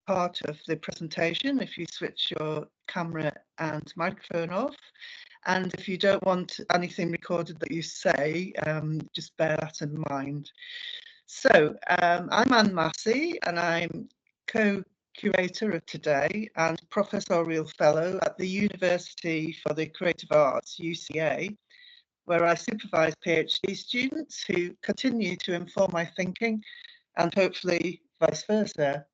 part of the presentation if you switch your camera and microphone off. And if you don't want anything recorded that you say, just bear that in mind. So I'm Anne Massey, and I'm co-curator of today and professorial fellow at the University for the Creative Arts, UCA, where I supervise PhD students who continue to inform my thinking and hopefully vice versa.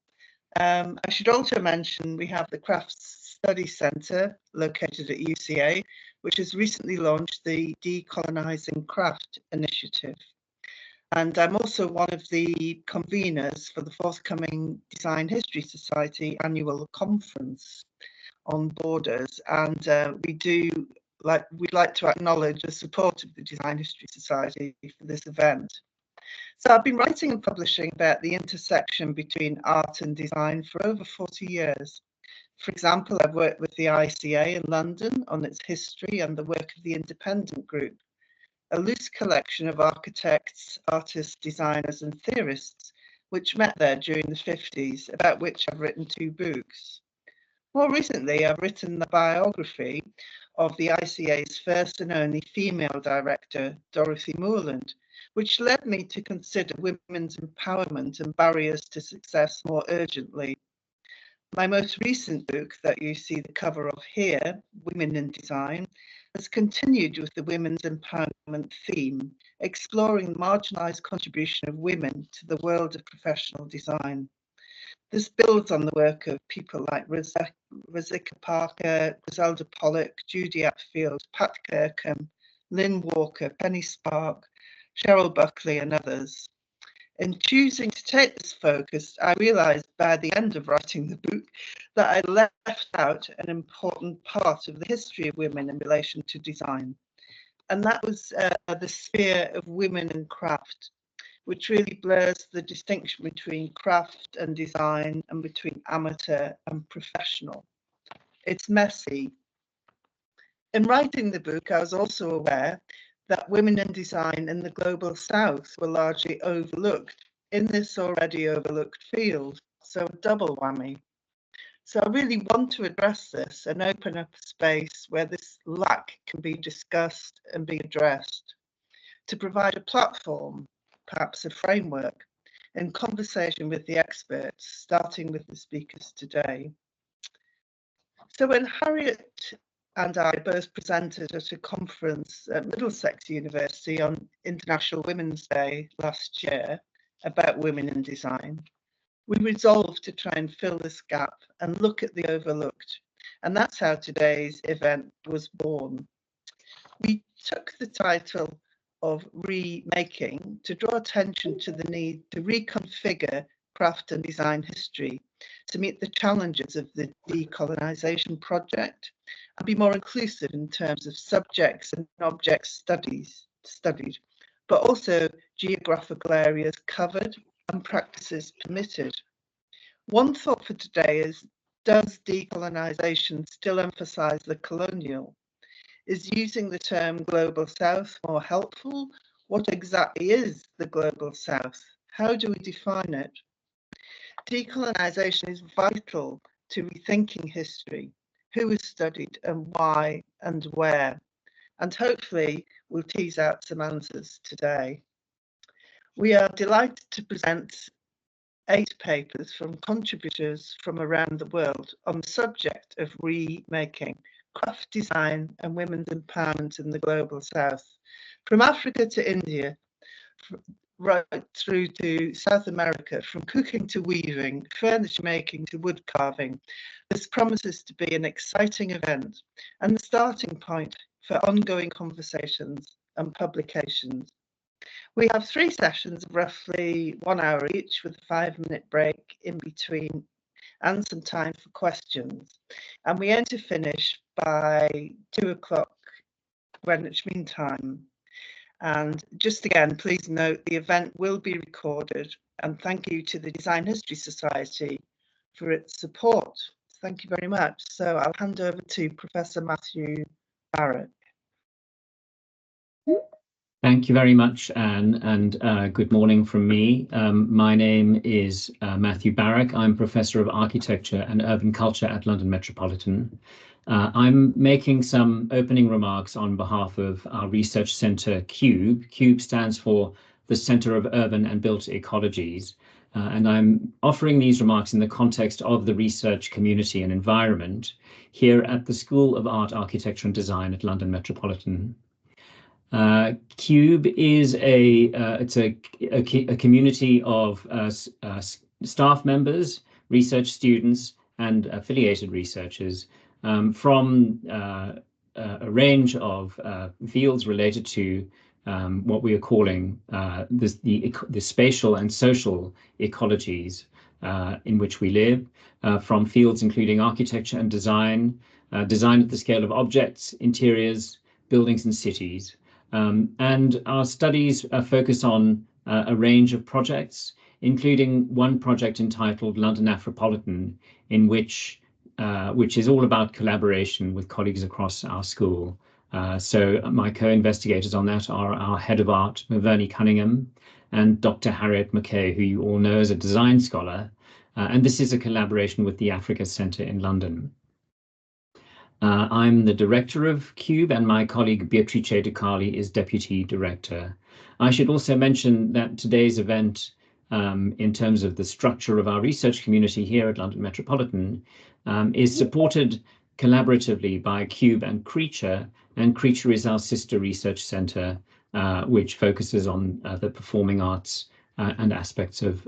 I should also mention we have the Crafts Study Centre located at UCA, which has recently launched the Decolonising Craft initiative. And I'm also one of the conveners for the forthcoming Design History Society annual conference on borders. And we'd like to acknowledge the support of the Design History Society for this event. So I've been writing and publishing about the intersection between art and design for over 40 years. For example, I've worked with the ICA in London on its history and the work of the Independent Group, a loose collection of architects, artists, designers and theorists which met there during the 50s, about which I've written 2 books. More recently, I've written the biography of the ICA's first and only female director, Dorothy Moorland, which led me to consider women's empowerment and barriers to success more urgently. My most recent book that you see the cover of here, Women in Design, has continued with the women's empowerment theme, exploring the marginalised contribution of women to the world of professional design. This builds on the work of people like Rosika Parker, Griselda Pollock, Judy Atfield, Pat Kirkham, Lynn Walker, Penny Spark, Cheryl Buckley and others. In choosing to take this focus, I realised by the end of writing the book that I left out an important part of the history of women in relation to design. And that was the sphere of women and craft, which really blurs the distinction between craft and design and between amateur and professional. It's messy. In writing the book, I was also aware that women in design in the global south were largely overlooked in this already overlooked field, so a double whammy. So I really want to address this and open up a space where this lack can be discussed and be addressed, to provide a platform, perhaps a framework, in conversation with the experts, starting with the speakers today. So when Harriet and I both presented at a conference at Middlesex University on International Women's Day last year about women in design, we resolved to try and fill this gap and look at the overlooked. And that's how today's event was born. We took the title of Remaking to draw attention to the need to reconfigure craft and design history to meet the challenges of the decolonisation project and be more inclusive in terms of subjects and objects studied, but also geographical areas covered and practices permitted. One thought for today is, does decolonisation still emphasise the colonial? Is using the term Global South more helpful? What exactly is the Global South? How do we define it? Decolonisation is vital to rethinking history, who is studied and why and where, and hopefully we'll tease out some answers today. We are delighted to present 8 papers from contributors from around the world on the subject of remaking craft design and women's empowerment in the Global South, from Africa to India, right through to South America, from cooking to weaving, furniture making to wood carving. This promises to be an exciting event and the starting point for ongoing conversations and publications. We have 3 sessions of roughly 1 hour each, with a 5-minute break in between and some time for questions. And we aim to finish by 2 o'clock Greenwich Mean Time. And just again, please note the event will be recorded, and thank you to the Design History Society for its support. Thank you very much. So I'll hand over to Professor Matthew Barrett. Thank you very much, Anne, and good morning from me. My name is Matthew Barrack. I'm Professor of Architecture and Urban Culture at London Metropolitan. I'm making some opening remarks on behalf of our research centre, CUBE. CUBE stands for the Centre of Urban and Built Ecologies, and I'm offering these remarks in the context of the research community and environment here at the School of Art, Architecture and Design at London Metropolitan. CUBE is a community of staff members, research students, and affiliated researchers from a range of fields related to what we are calling the spatial and social ecologies in which we live, from fields including architecture and design, design at the scale of objects, interiors, buildings, and cities. And our studies focus on a range of projects, including one project entitled London Afropolitan, in which is all about collaboration with colleagues across our school. So my co-investigators on that are our head of art, Mavernie Cunningham, and Dr. Harriet McKay, who you all know as a design scholar. And this is a collaboration with the Africa Centre in London. I'm the director of CUBE, and my colleague Beatrice De Carli is deputy director. I should also mention that today's event, in terms of the structure of our research community here at London Metropolitan, is supported collaboratively by CUBE and Creature, and Creature is our sister research centre, which focuses on the performing arts and aspects of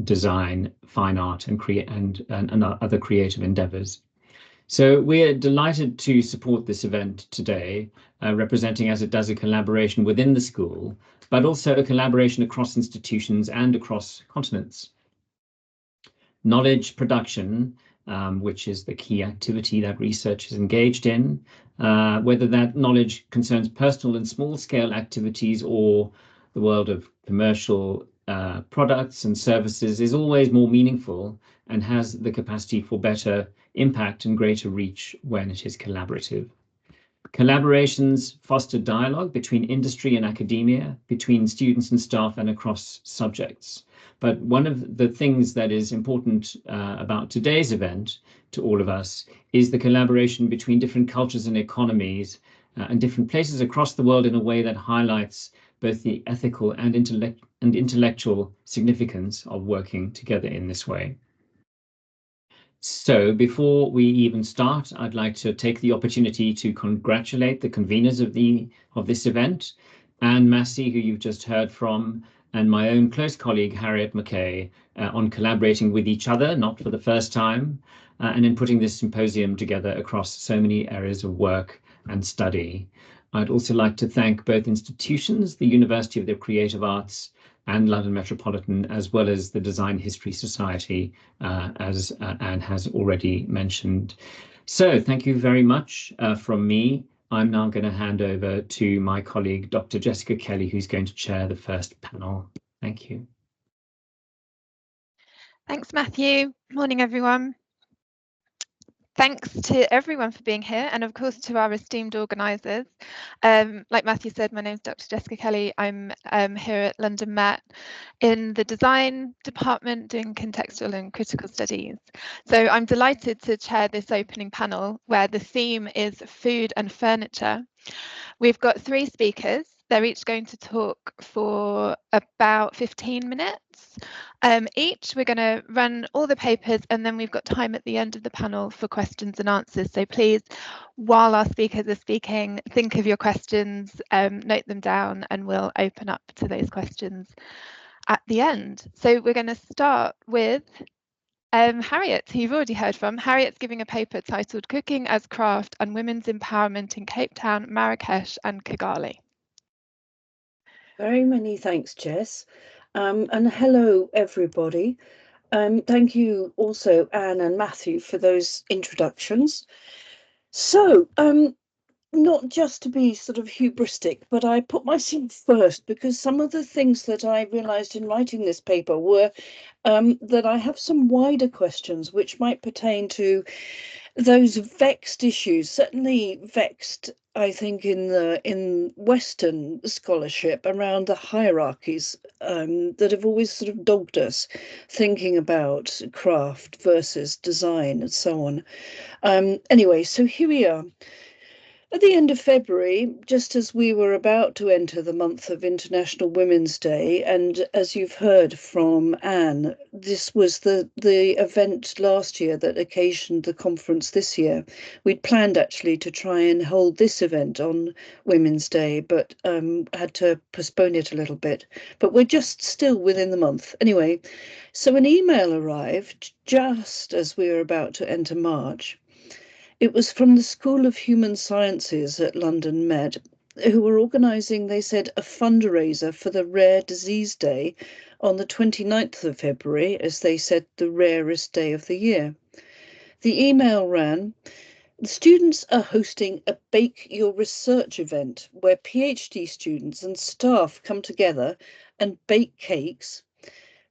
design, fine art, and other creative endeavours. So we're delighted to support this event today, representing as it does a collaboration within the school, but also a collaboration across institutions and across continents. Knowledge production, which is the key activity that research is engaged in, whether that knowledge concerns personal and small-scale activities or the world of commercial products and services, is always more meaningful and has the capacity for better impact and greater reach when it is collaborative. Collaborations foster dialogue between industry and academia, between students and staff, and across subjects. But one of the things that is important about today's event to all of us is the collaboration between different cultures and economies and different places across the world in a way that highlights both the ethical and intellectual significance of working together in this way. So before we even start, I'd like to take the opportunity to congratulate the conveners of this event, Anne Massey, who you've just heard from, and my own close colleague, Harriet McKay, on collaborating with each other, not for the first time, and in putting this symposium together across so many areas of work and study. I'd also like to thank both institutions, the University of the Creative Arts and London Metropolitan, as well as the Design History Society, as Anne has already mentioned. So thank you very much from me. I'm now going to hand over to my colleague, Dr. Jessica Kelly, who's going to chair the first panel. Thank you. Thanks, Matthew. Morning, everyone. Thanks to everyone for being here, and of course to our esteemed organisers. Like Matthew said, my name is Dr. Jessica Kelly. I'm here at London Met in the design department doing contextual and critical studies. So I'm delighted to chair this opening panel where the theme is food and furniture. We've got 3 speakers. They're each going to talk for about 15 minutes each. We're going to run all the papers, and then we've got time at the end of the panel for questions and answers. So please, while our speakers are speaking, think of your questions, note them down, and we'll open up to those questions at the end. So we're going to start with Harriet, who you've already heard from. Harriet's giving a paper titled Cooking as Craft and Women's Empowerment in Cape Town, Marrakesh and Kigali. Very many thanks, Jess. And hello, everybody. Thank you also, Anne and Matthew, for those introductions. So, not just to be sort of hubristic, but I put myself first because some of the things that I realised in writing this paper were that I have some wider questions which might pertain to those vexed issues, certainly vexed, I think, in Western scholarship around the hierarchies that have always sort of dogged us, thinking about craft versus design and so on. Anyway, so here we are. At the end of February, just as we were about to enter the month of International Women's Day, and as you've heard from Anne, this was the event last year that occasioned the conference this year. We'd planned actually to try and hold this event on Women's Day, but had to postpone it a little bit. But we're just still within the month. Anyway, so an email arrived just as we were about to enter March. It was from the School of Human Sciences at London Med, who were organising, they said, a fundraiser for the Rare Disease Day on the 29th of February, as they said, the rarest day of the year. The email ran, the students are hosting a Bake Your Research event where PhD students and staff come together and bake cakes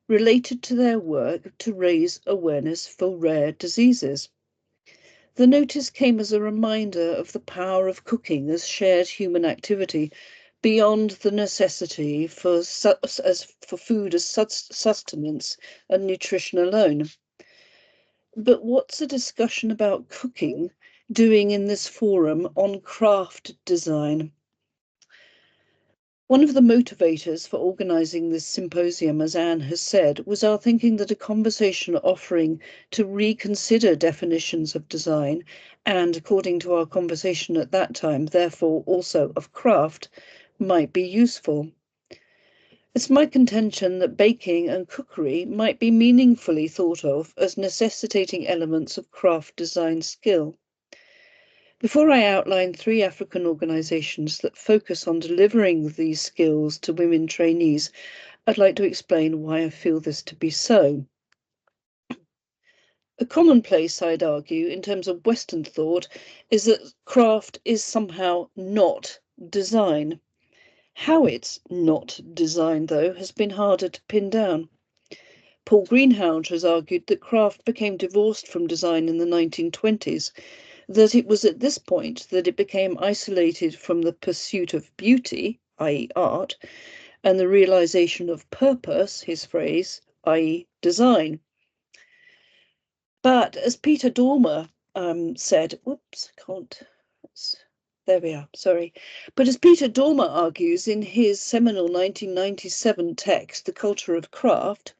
related to their work to raise awareness for rare diseases. The notice came as a reminder of the power of cooking as shared human activity beyond the necessity for food as sustenance and nutrition alone. But what's a discussion about cooking doing in this forum on craft design? One of the motivators for organising this symposium, as Anne has said, was our thinking that a conversation offering to reconsider definitions of design and, according to our conversation at that time, therefore also of craft, might be useful. It's my contention that baking and cookery might be meaningfully thought of as necessitating elements of craft design skill. Before I outline 3 African organisations that focus on delivering these skills to women trainees, I'd like to explain why I feel this to be so. A commonplace, I'd argue, in terms of Western thought, is that craft is somehow not design. How it's not design, though, has been harder to pin down. Paul Greenhalgh has argued that craft became divorced from design in the 1920s, that it was at this point that it became isolated from the pursuit of beauty, i.e. art, and the realization of purpose, his phrase, i.e. design. But as Peter Dormer said, there we are, sorry. But as Peter Dormer argues in his seminal 1997 text, The Culture of Craft,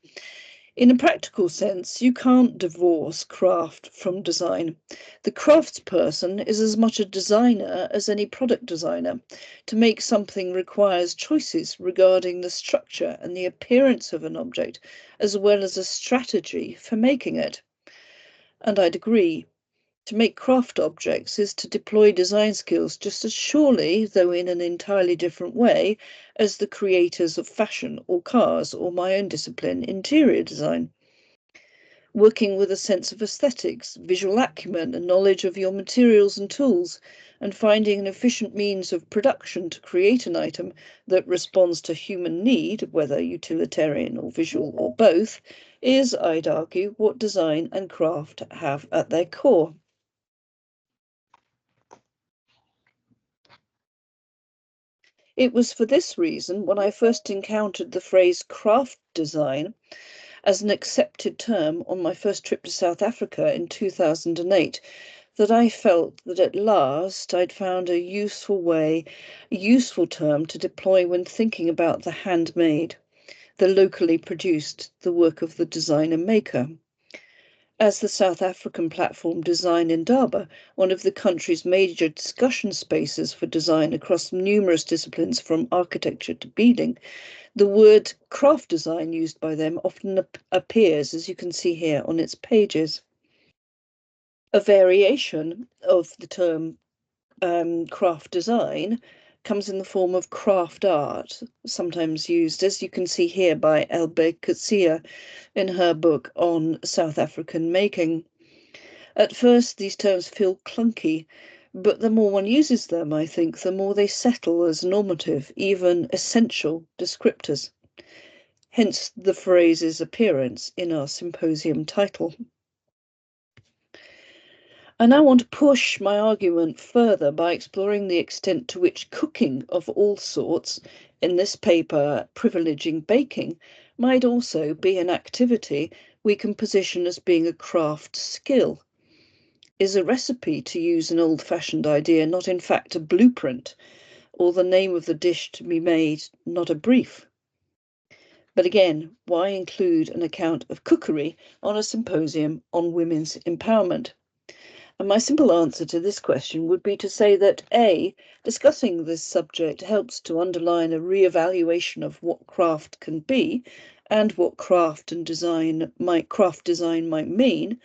in a practical sense, you can't divorce craft from design. The craftsperson is as much a designer as any product designer. To make something requires choices regarding the structure and the appearance of an object, as well as a strategy for making it. And I'd agree. To make craft objects is to deploy design skills just as surely, though in an entirely different way, as the creators of fashion or cars or my own discipline, interior design. Working with a sense of aesthetics, visual acumen and knowledge of your materials and tools, and finding an efficient means of production to create an item that responds to human need, whether utilitarian or visual or both, is, I'd argue, what design and craft have at their core. It was for this reason, when I first encountered the phrase craft design as an accepted term on my first trip to South Africa in 2008, that I felt that at last I'd found a useful term to deploy when thinking about the handmade, the locally produced, the work of the designer maker. As the South African platform Design Indaba, one of the country's major discussion spaces for design across numerous disciplines from architecture to beading, the word craft design used by them often appears, as you can see here, on its pages. A variation of the term craft design comes in the form of craft art, sometimes used, as you can see here, by Elbe Kutsia in her book on South African making. At first, these terms feel clunky, but the more one uses them, I think, the more they settle as normative, even essential descriptors. Hence the phrase's appearance in our symposium title. I now want to push my argument further by exploring the extent to which cooking of all sorts, in this paper privileging baking, might also be an activity we can position as being a craft skill. Is a recipe, to use an old-fashioned idea, not in fact a blueprint, or the name of the dish to be made not a brief? But again, why include an account of cookery on a symposium on women's empowerment? And my simple answer to this question would be to say that A, discussing this subject helps to underline a re-evaluation of what craft can be and what craft design might mean,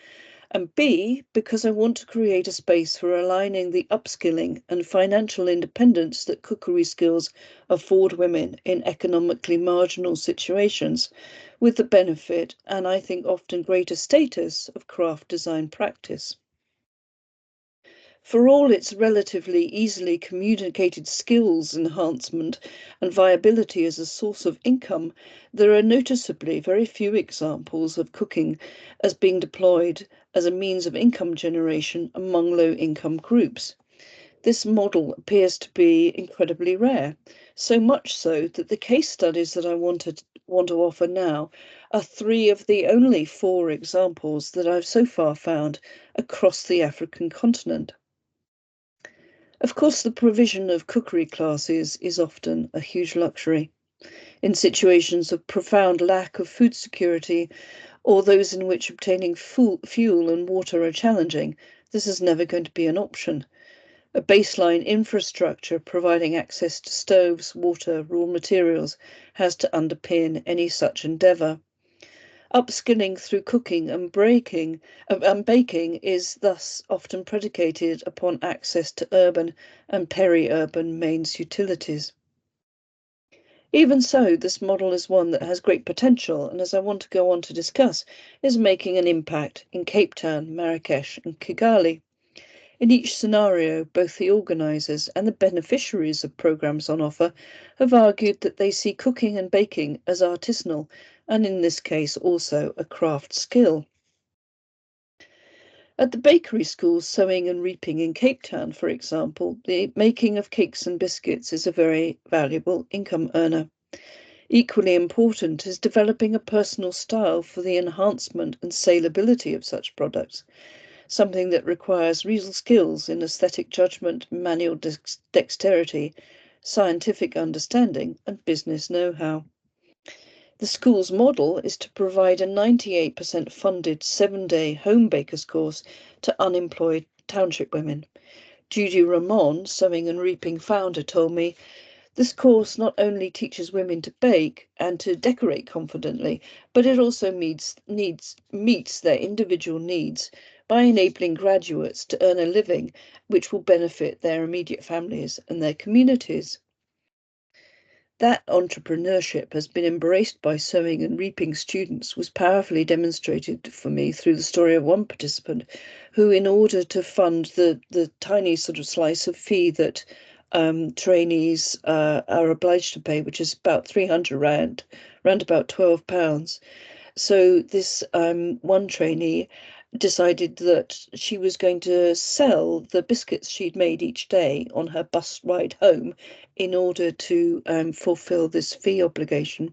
and B, because I want to create a space for aligning the upskilling and financial independence that cookery skills afford women in economically marginal situations with the benefit, and I think often greater status, of craft design practice. For all its relatively easily communicated skills enhancement and viability as a source of income, there are noticeably very few examples of cooking as being deployed as a means of income generation among low-income groups. This model appears to be incredibly rare, so much so that the case studies that I want to offer now are 3 of the only 4 examples that I've so far found across the African continent. Of course, the provision of cookery classes is often a huge luxury. In situations of profound lack of food security, or those in which obtaining fuel and water are challenging, this is never going to be an option. A baseline infrastructure providing access to stoves, water, raw materials has to underpin any such endeavour. Upskilling through cooking and baking is thus often predicated upon access to urban and peri-urban mains utilities. Even so, this model is one that has great potential, and as I want to go on to discuss, is making an impact in Cape Town, Marrakesh and Kigali. In each scenario, both the organisers and the beneficiaries of programmes on offer have argued that they see cooking and baking as artisanal, and in this case also a craft skill. At the bakery schools Sewing and Reaping in Cape Town, for example, the making of cakes and biscuits is a very valuable income earner. Equally important is developing a personal style for the enhancement and saleability of such products, something that requires real skills in aesthetic judgment, manual dexterity, scientific understanding, and business know-how. The school's model is to provide a 98% funded 7-day home bakers course to unemployed township women. Judy Ramon, Sewing and Reaping founder, told me, "This course not only teaches women to bake and to decorate confidently, but it also meets their individual needs by enabling graduates to earn a living which will benefit their immediate families and their communities." That entrepreneurship has been embraced by Sewing and Reaping students was powerfully demonstrated for me through the story of one participant who, in order to fund the tiny sort of slice of fee that trainees are obliged to pay, which is about 300 rand, around about £12. So this one trainee decided that she was going to sell the biscuits she'd made each day on her bus ride home in order to fulfill this fee obligation.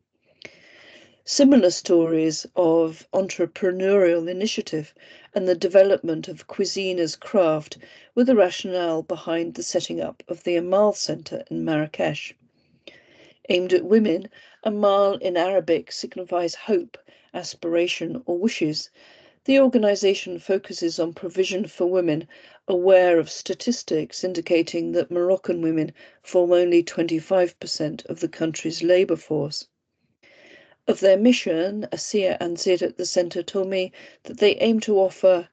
Similar stories of entrepreneurial initiative and the development of cuisine as craft were the rationale behind the setting up of the Amal Centre in Marrakesh. Aimed at women, Amal in Arabic signifies hope, aspiration or wishes. The organisation focuses on provision for women aware of statistics indicating that Moroccan women form only 25% of the country's labour force. Of their mission, Asiya Anzir at the centre told me that they aim to offer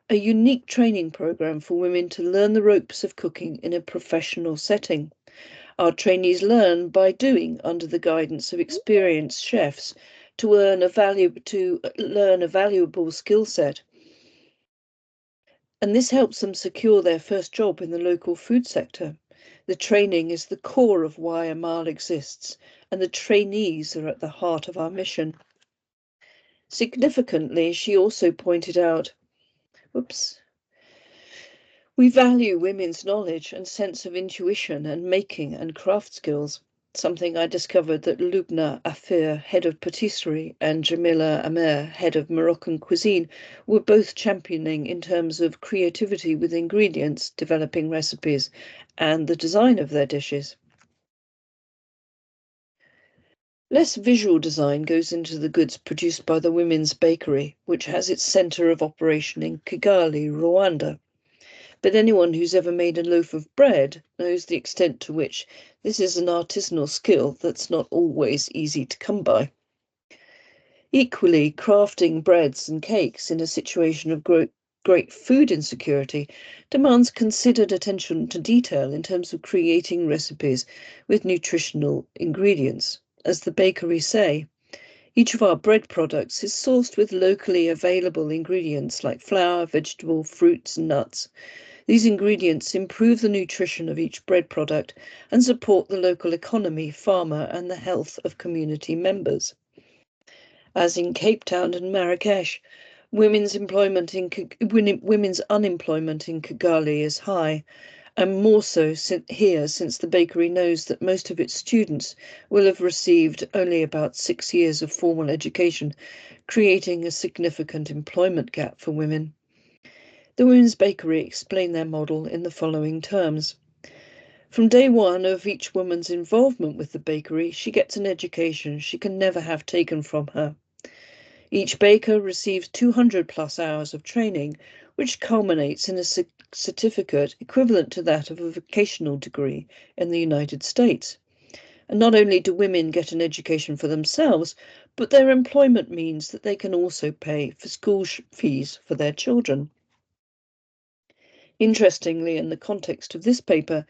a unique training programme for women to learn the ropes of cooking in a professional setting. Our trainees learn by doing under the guidance of experienced chefs to learn a valuable skill set. And this helps them secure their first job in the local food sector. The training is the core of why Amal exists, and the trainees are at the heart of our mission. Significantly, she also pointed out, We value women's knowledge and sense of intuition and making and craft skills, something I discovered that Lubna Afir, head of patisserie, and Jamila Amer, head of Moroccan cuisine, were both championing in terms of creativity with ingredients, developing recipes, and the design of their dishes. Less visual design goes into the goods produced by the Women's Bakery, which has its centre of operation in Kigali, Rwanda. But anyone who's ever made a loaf of bread knows the extent to which this is an artisanal skill that's not always easy to come by. Equally, crafting breads and cakes in a situation of great food insecurity demands considered attention to detail in terms of creating recipes with nutritional ingredients. As the bakeries say, each of our bread products is sourced with locally available ingredients like flour, vegetable, fruits, and nuts. These ingredients improve the nutrition of each bread product and support the local economy, farmer, and the health of community members. As in Cape Town and Marrakesh, women's unemployment in Kigali is high, and more so here since the bakery knows that most of its students will have received only about 6 years of formal education, creating a significant employment gap for women. The Women's Bakery explain their model in the following terms. From day one of each woman's involvement with the bakery, she gets an education she can never have taken from her. Each baker receives 200 plus hours of training, which culminates in a certificate equivalent to that of a vocational degree in the United States. And not only do women get an education for themselves, but their employment means that they can also pay for school fees for their children. Interestingly, in the context of this paper,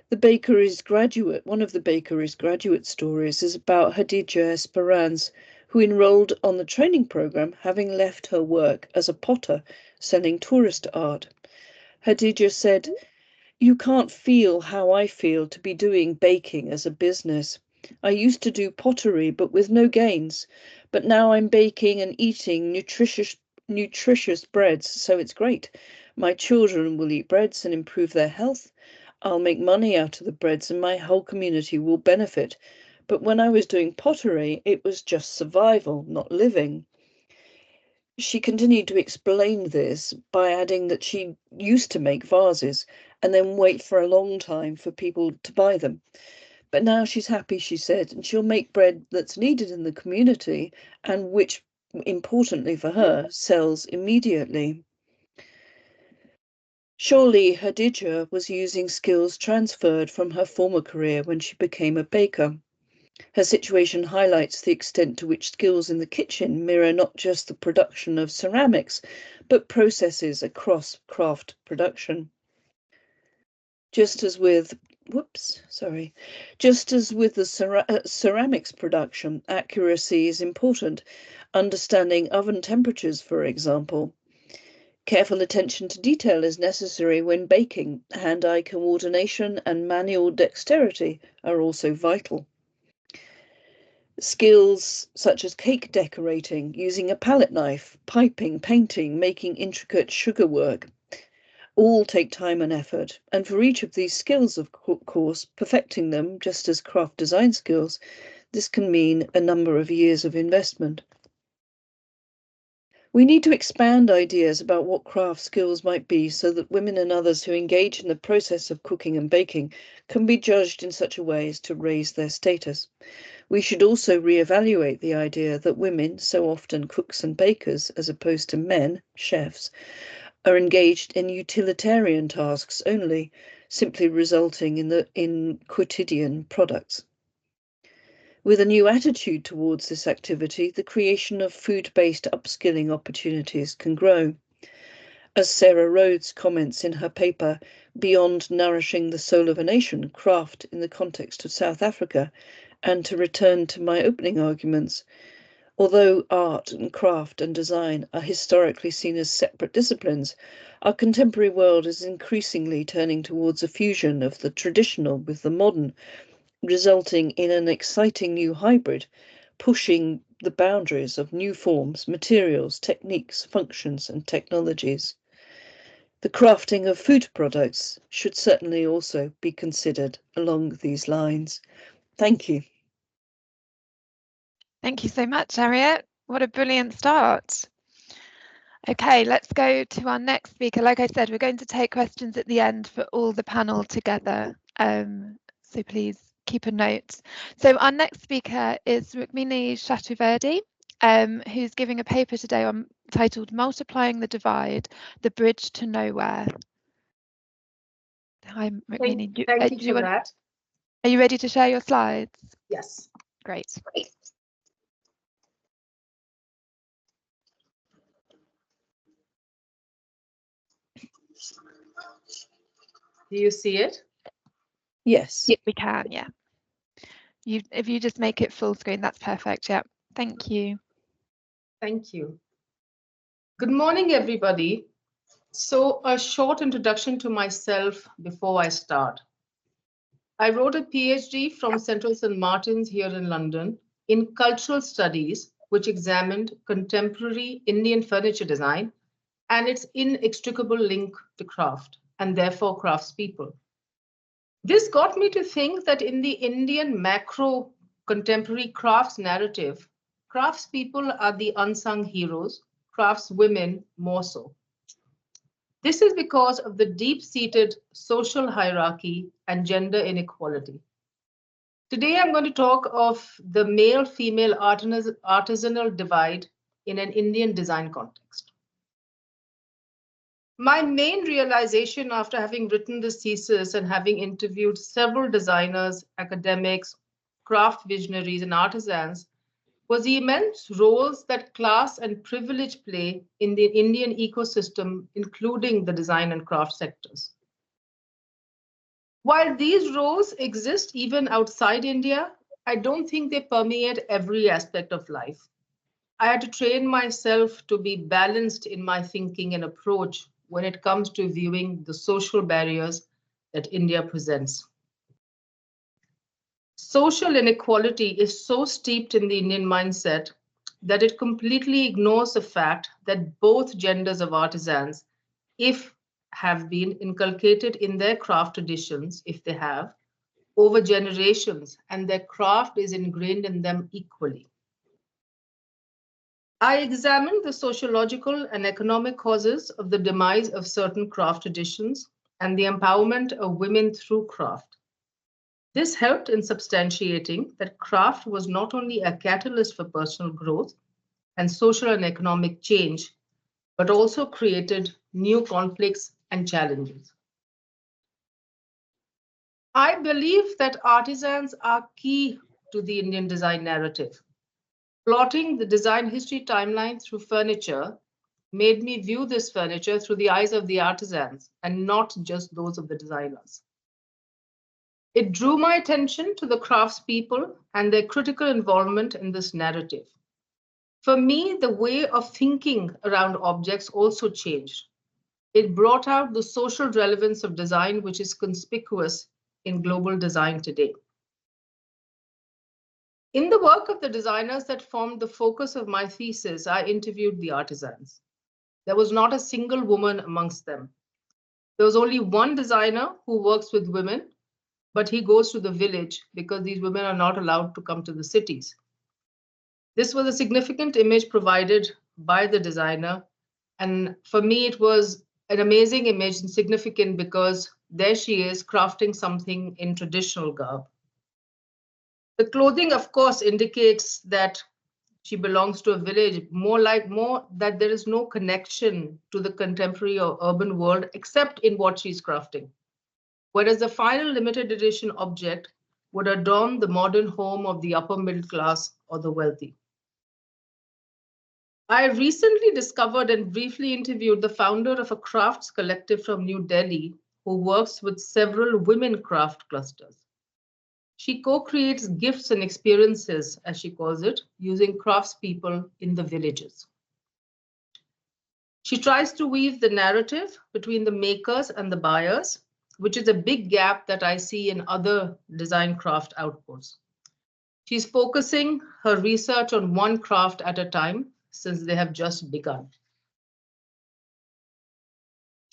one of the bakery's graduate stories is about Hadija Esperance, who enrolled on the training program, having left her work as a potter selling tourist art. Hadija said, "You can't feel how I feel to be doing baking as a business. I used to do pottery, but with no gains. But now I'm baking and eating nutritious breads, so it's great. My children will eat breads and improve their health. I'll make money out of the breads and my whole community will benefit. But when I was doing pottery, it was just survival, not living." She continued to explain this by adding that she used to make vases and then wait for a long time for people to buy them. But now she's happy, she said, and she'll make bread that's needed in the community and which, importantly for her, sells immediately. Surely Hadija was using skills transferred from her former career when she became a baker. Her situation highlights the extent to which skills in the kitchen mirror not just the production of ceramics, but processes across craft production. Just as with the ceramics production, accuracy is important. Understanding oven temperatures, for example. Careful attention to detail is necessary when baking. Hand-eye coordination and manual dexterity are also vital. Skills such as cake decorating, using a palette knife, piping, painting, making intricate sugar work, all take time and effort. And for each of these skills, of course, perfecting them, just as craft design skills, this can mean a number of years of investment. We need to expand ideas about what craft skills might be so that women and others who engage in the process of cooking and baking can be judged in such a way as to raise their status. We should also reevaluate the idea that women, so often cooks and bakers, as opposed to men, chefs, are engaged in utilitarian tasks only, simply resulting in quotidian products. With a new attitude towards this activity, the creation of food-based upskilling opportunities can grow. As Sarah Rhodes comments in her paper, Beyond Nourishing the Soul of a Nation, Craft in the Context of South Africa, and to return to my opening arguments, although art and craft and design are historically seen as separate disciplines, our contemporary world is increasingly turning towards a fusion of the traditional with the modern, resulting in an exciting new hybrid, pushing the boundaries of new forms, materials, techniques, functions, and technologies. The crafting of food products should certainly also be considered along these lines. Thank you. Thank you so much, Harriet. What a brilliant start. Okay, let's go to our next speaker. Like I said, we're going to take questions at the end for all the panel together. So please keep a note. So our next speaker is Rukmini Chaturvedi, who's giving a paper today titled Multiplying the Divide, the Bridge to Nowhere. Hi, Rukmini. Thank you for that. Are you ready to share your slides? Yes. Great. Do you see it? Yes. We can, yeah. If you just make it full screen, that's perfect. Yeah. Thank you. Thank you. Good morning, everybody. So a short introduction to myself before I start. I wrote a PhD from Central St. Martin's here in London in cultural studies, which examined contemporary Indian furniture design and its inextricable link to craft, and therefore craftspeople. This got me to think that in the Indian macro contemporary crafts narrative, craftspeople are the unsung heroes, craftswomen more so. This is because of the deep-seated social hierarchy and gender inequality. Today, I'm going to talk of the male-female artisanal divide in an Indian design context. My main realization after having written this thesis and having interviewed several designers, academics, craft visionaries, and artisans was the immense roles that class and privilege play in the Indian ecosystem, including the design and craft sectors. While these roles exist even outside India, I don't think they permeate every aspect of life. I had to train myself to be balanced in my thinking and approach when it comes to viewing the social barriers that India presents. Social inequality is so steeped in the Indian mindset that it completely ignores the fact that both genders of artisans, if have been inculcated in their craft traditions, if they have, over generations, and their craft is ingrained in them equally. I examined the sociological and economic causes of the demise of certain craft traditions and the empowerment of women through craft. This helped in substantiating that craft was not only a catalyst for personal growth and social and economic change, but also created new conflicts and challenges. I believe that artisans are key to the Indian design narrative. Plotting the design history timeline through furniture made me view this furniture through the eyes of the artisans and not just those of the designers. It drew my attention to the craftspeople and their critical involvement in this narrative. For me, the way of thinking around objects also changed. It brought out the social relevance of design, which is conspicuous in global design today. In the work of the designers that formed the focus of my thesis, I interviewed the artisans. There was not a single woman amongst them. There was only one designer who works with women, but he goes to the village because these women are not allowed to come to the cities. This was a significant image provided by the designer. And for me, it was an amazing image and significant because there she is crafting something in traditional garb. The clothing, of course, indicates that she belongs to a village, more that there is no connection to the contemporary or urban world except in what she's crafting. Whereas the final limited edition object would adorn the modern home of the upper middle class or the wealthy. I recently discovered and briefly interviewed the founder of a crafts collective from New Delhi who works with several women craft clusters. She co-creates gifts and experiences, as she calls it, using craftspeople in the villages. She tries to weave the narrative between the makers and the buyers, which is a big gap that I see in other design craft outputs. She's focusing her research on one craft at a time since they have just begun.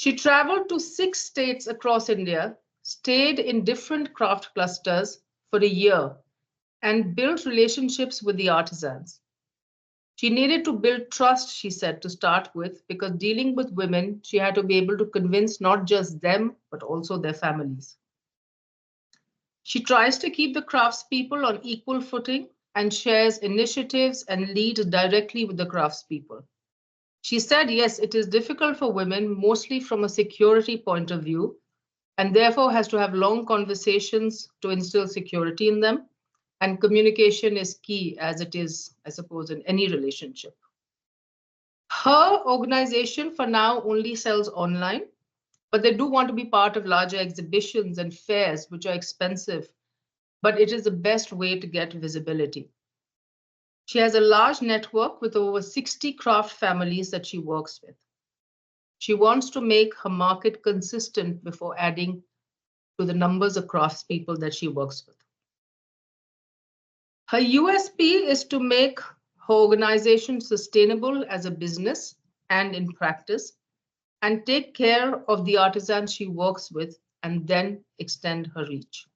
She traveled to 6 states across India, stayed in different craft clusters for a year, and built relationships with the artisans. She needed to build trust, she said, to start with, because dealing with women, she had to be able to convince not just them, but also their families. She tries to keep the craftspeople on equal footing and shares initiatives and leads directly with the craftspeople. She said, yes, it is difficult for women, mostly from a security point of view, and therefore has to have long conversations to instill security in them. And communication is key, as it is, I suppose, in any relationship. Her organization for now only sells online, but they do want to be part of larger exhibitions and fairs, which are expensive, but it is the best way to get visibility. She has a large network with over 60 craft families that she works with. She wants to make her market consistent before adding to the numbers of craftspeople that she works with. Her USP is to make her organization sustainable as a business and in practice, and take care of the artisans she works with, and then extend her reach.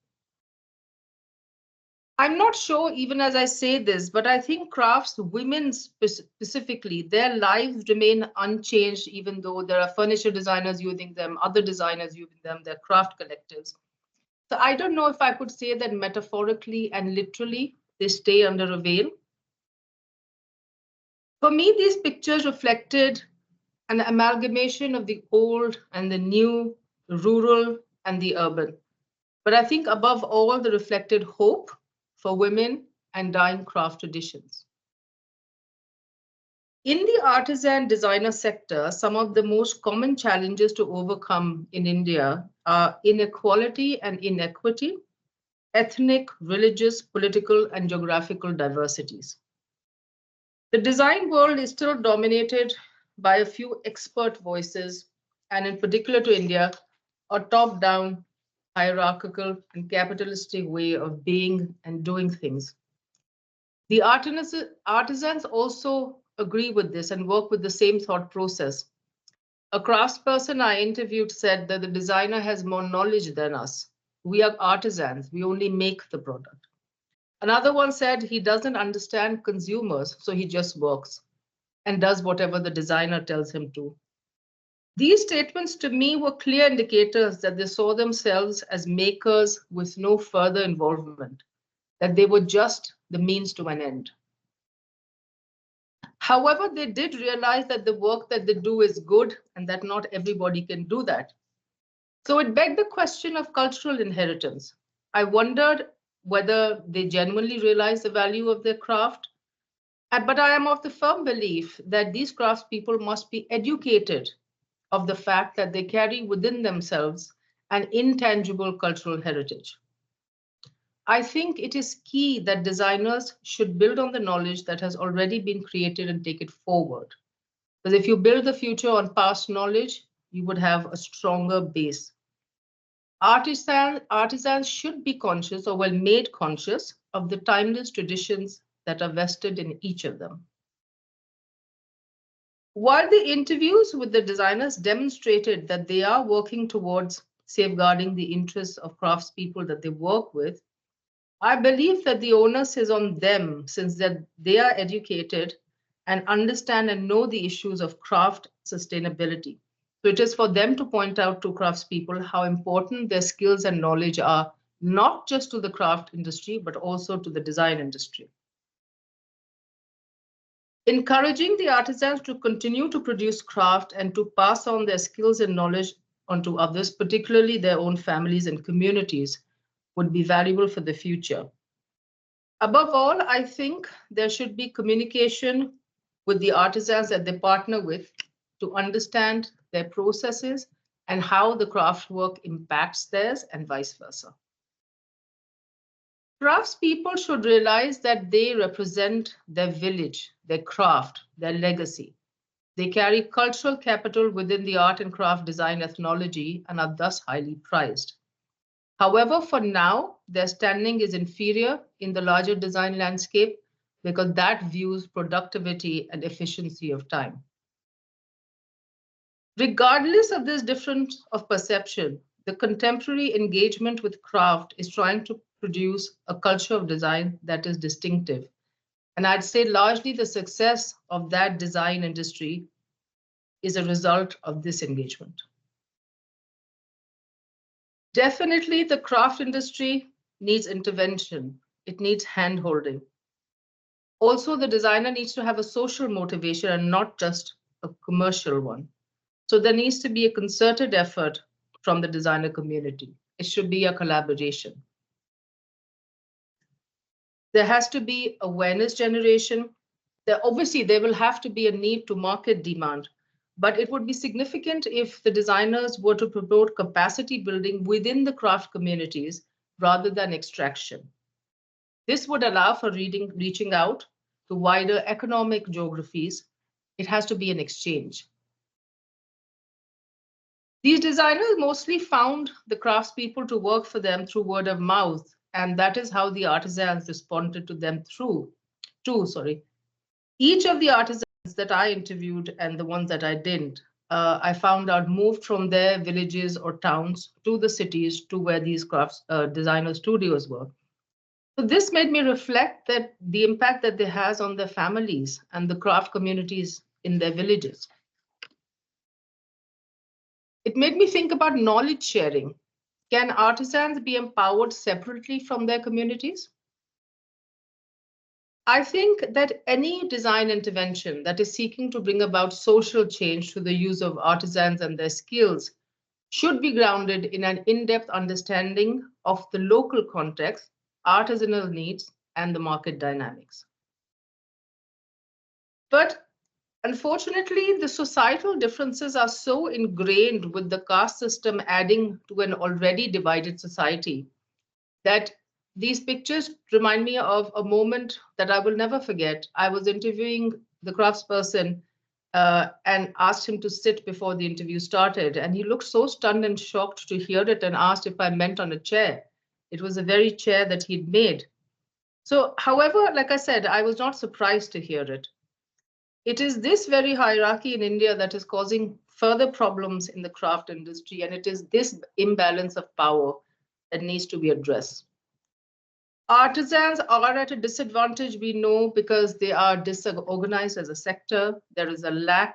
I'm not sure, even as I say this, but I think crafts, women specifically, their lives remain unchanged, even though there are furniture designers using them, other designers using them, they're craft collectives. So I don't know if I could say that metaphorically and literally, they stay under a veil. For me, these pictures reflected an amalgamation of the old and the new, the rural and the urban. But I think above all, they reflected hope for women and dying craft traditions. In the artisan designer sector, some of the most common challenges to overcome in India are inequality and inequity, ethnic, religious, political, and geographical diversities. The design world is still dominated by a few expert voices, and in particular to India, a top-down, hierarchical, and capitalistic way of being and doing things. The artisans also agree with this and work with the same thought process. A craftsperson I interviewed said that the designer has more knowledge than us. We are artisans, we only make the product. Another one said he doesn't understand consumers, so he just works and does whatever the designer tells him to. These statements to me were clear indicators that they saw themselves as makers with no further involvement, that they were just the means to an end. However, they did realize that the work that they do is good and that not everybody can do that. So it begged the question of cultural inheritance. I wondered whether they genuinely realize the value of their craft. But I am of the firm belief that these craftspeople must be educated of the fact that they carry within themselves an intangible cultural heritage. I think it is key that designers should build on the knowledge that has already been created and take it forward. Because if you build the future on past knowledge, you would have a stronger base. Artisans should be conscious, or well made conscious, of the timeless traditions that are vested in each of them. While the interviews with the designers demonstrated that they are working towards safeguarding the interests of craftspeople that they work with, I believe that the onus is on them, since that they are educated and understand and know the issues of craft sustainability. So it is for them to point out to craftspeople how important their skills and knowledge are, not just to the craft industry, but also to the design industry. Encouraging the artisans to continue to produce craft and to pass on their skills and knowledge onto others, particularly their own families and communities, would be valuable for the future. Above all, I think there should be communication with the artisans that they partner with to understand their processes and how the craft work impacts theirs and vice versa. Craftspeople should realize that they represent their village, their craft, their legacy. They carry cultural capital within the art and craft design ethnology and are thus highly prized. However, for now, their standing is inferior in the larger design landscape because that views productivity and efficiency of time. Regardless of this difference of perception, the contemporary engagement with craft is trying to produce a culture of design that is distinctive. And I'd say largely the success of that design industry is a result of this engagement. Definitely, the craft industry needs intervention. It needs hand-holding. Also, the designer needs to have a social motivation and not just a commercial one. So there needs to be a concerted effort from the designer community. It should be a collaboration. There has to be awareness generation. Obviously, there will have to be a need to market demand, but it would be significant if the designers were to promote capacity building within the craft communities rather than extraction. This would allow for reaching out to wider economic geographies. It has to be an exchange. These designers mostly found the craftspeople to work for them through word of mouth, and that is how the artisans responded to them Each of the artisans that I interviewed and the ones that I didn't, I found out moved from their villages or towns to the cities to where these crafts designer studios were. So this made me reflect that the impact that they has on their families and the craft communities in their villages. It made me think about knowledge sharing. Can artisans be empowered separately from their communities? I think that any design intervention that is seeking to bring about social change through the use of artisans and their skills should be grounded in an in-depth understanding of the local context, artisanal needs, and the market dynamics. But unfortunately, the societal differences are so ingrained with the caste system adding to an already divided society that these pictures remind me of a moment that I will never forget. I was interviewing the craftsperson and asked him to sit before the interview started. And he looked so stunned and shocked to hear it and asked if I meant on a chair. It was the very chair that he'd made. So, however, like I said, I was not surprised to hear it. It is this very hierarchy in India that is causing further problems in the craft industry, and it is this imbalance of power that needs to be addressed. Artisans are at a disadvantage, we know, because they are disorganized as a sector. There is a lack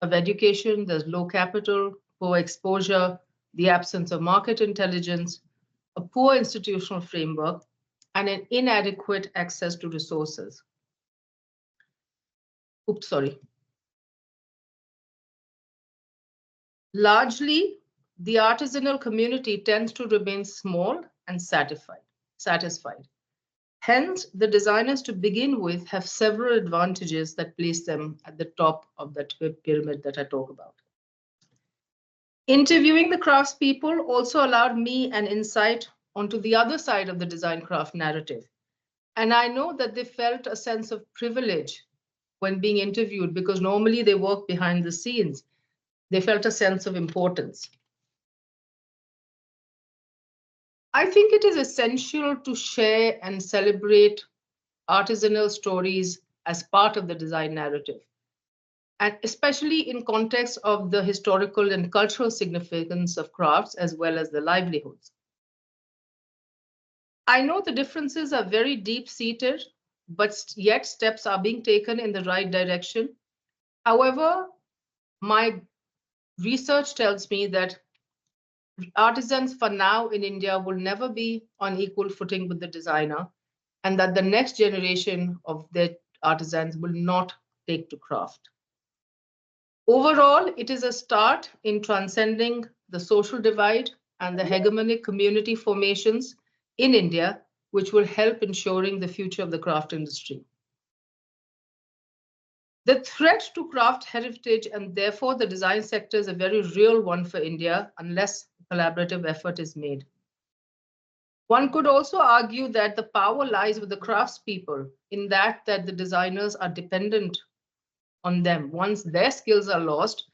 of education, there's low capital, poor exposure, the absence of market intelligence, a poor institutional framework, and an inadequate access to resources. Largely, the artisanal community tends to remain small and satisfied. Hence, the designers to begin with have several advantages that place them at the top of that pyramid that I talk about. Interviewing the craftspeople also allowed me an insight onto the other side of the design craft narrative. And I know that they felt a sense of privilege when being interviewed because normally they work behind the scenes. They felt a sense of importance. I think it is essential to share and celebrate artisanal stories as part of the design narrative, and especially in context of the historical and cultural significance of crafts as well as the livelihoods. I know the differences are very deep-seated, but yet steps are being taken in the right direction. However, my research tells me that artisans for now in India will never be on equal footing with the designer, and that the next generation of their artisans will not take to craft. Overall, it is a start in transcending the social divide and the hegemonic community formations in India, which will help ensuring the future of the craft industry. The threat to craft heritage and therefore the design sector is a very real one for India unless collaborative effort is made. One could also argue that the power lies with the craftspeople in that the designers are dependent on them. Once their skills are lost,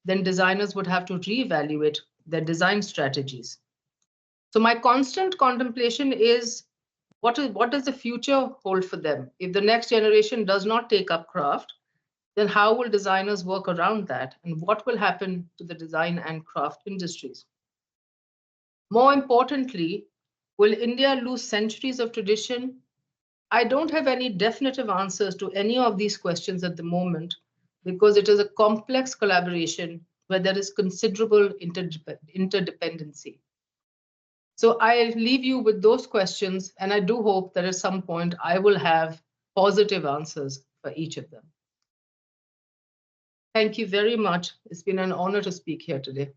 then designers would have to reevaluate their design strategies. So my constant contemplation is what does the future hold for them? If the next generation does not take up craft, then how will designers work around that? And what will happen to the design and craft industries? More importantly, will India lose centuries of tradition? I don't have any definitive answers to any of these questions at the moment, because it is a complex collaboration where there is considerable interdependency. So I leave you with those questions, and I do hope that at some point I will have positive answers for each of them. Thank you very much. It's been an honor to speak here today.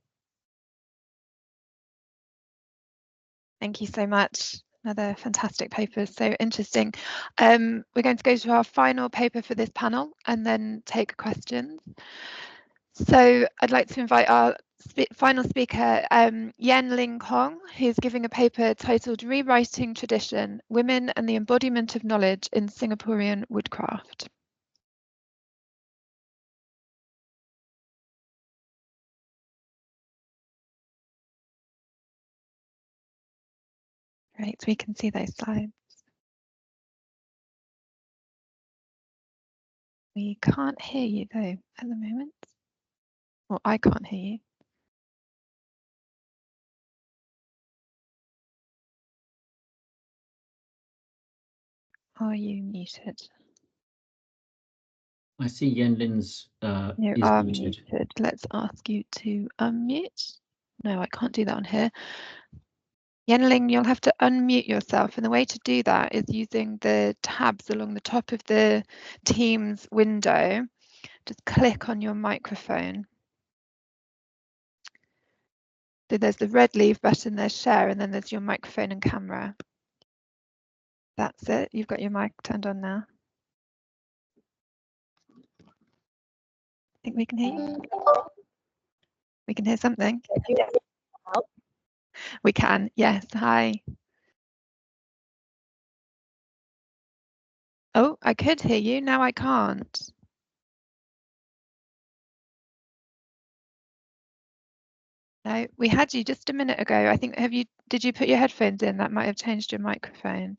Thank you so much. Another fantastic paper, so interesting. We're going to go to our final paper for this panel and then take questions. So I'd like to invite our final speaker, Yen Ling Hong, who's giving a paper titled Rewriting Tradition, Women and the Embodiment of Knowledge in Singaporean Woodcraft. Great, we can see those slides. We can't hear you though at the moment. Well, I can't hear you. Are you muted? I see Yen Lin's You is are muted. muted. Let's ask you to unmute. No, I can't do that on here. Yenling, you'll have to unmute yourself, and the way to do that is using the tabs along the top of the Teams window. Just click on your microphone. So there's the red leave button, there's share, and then there's your microphone and camera. That's it. You've got your mic turned on now. I think we can hear you. We can hear something. We can, yes. Hi. Oh, I could hear you. Now I can't. No, we had you just a minute ago. I think, did you put your headphones in? That might have changed your microphone.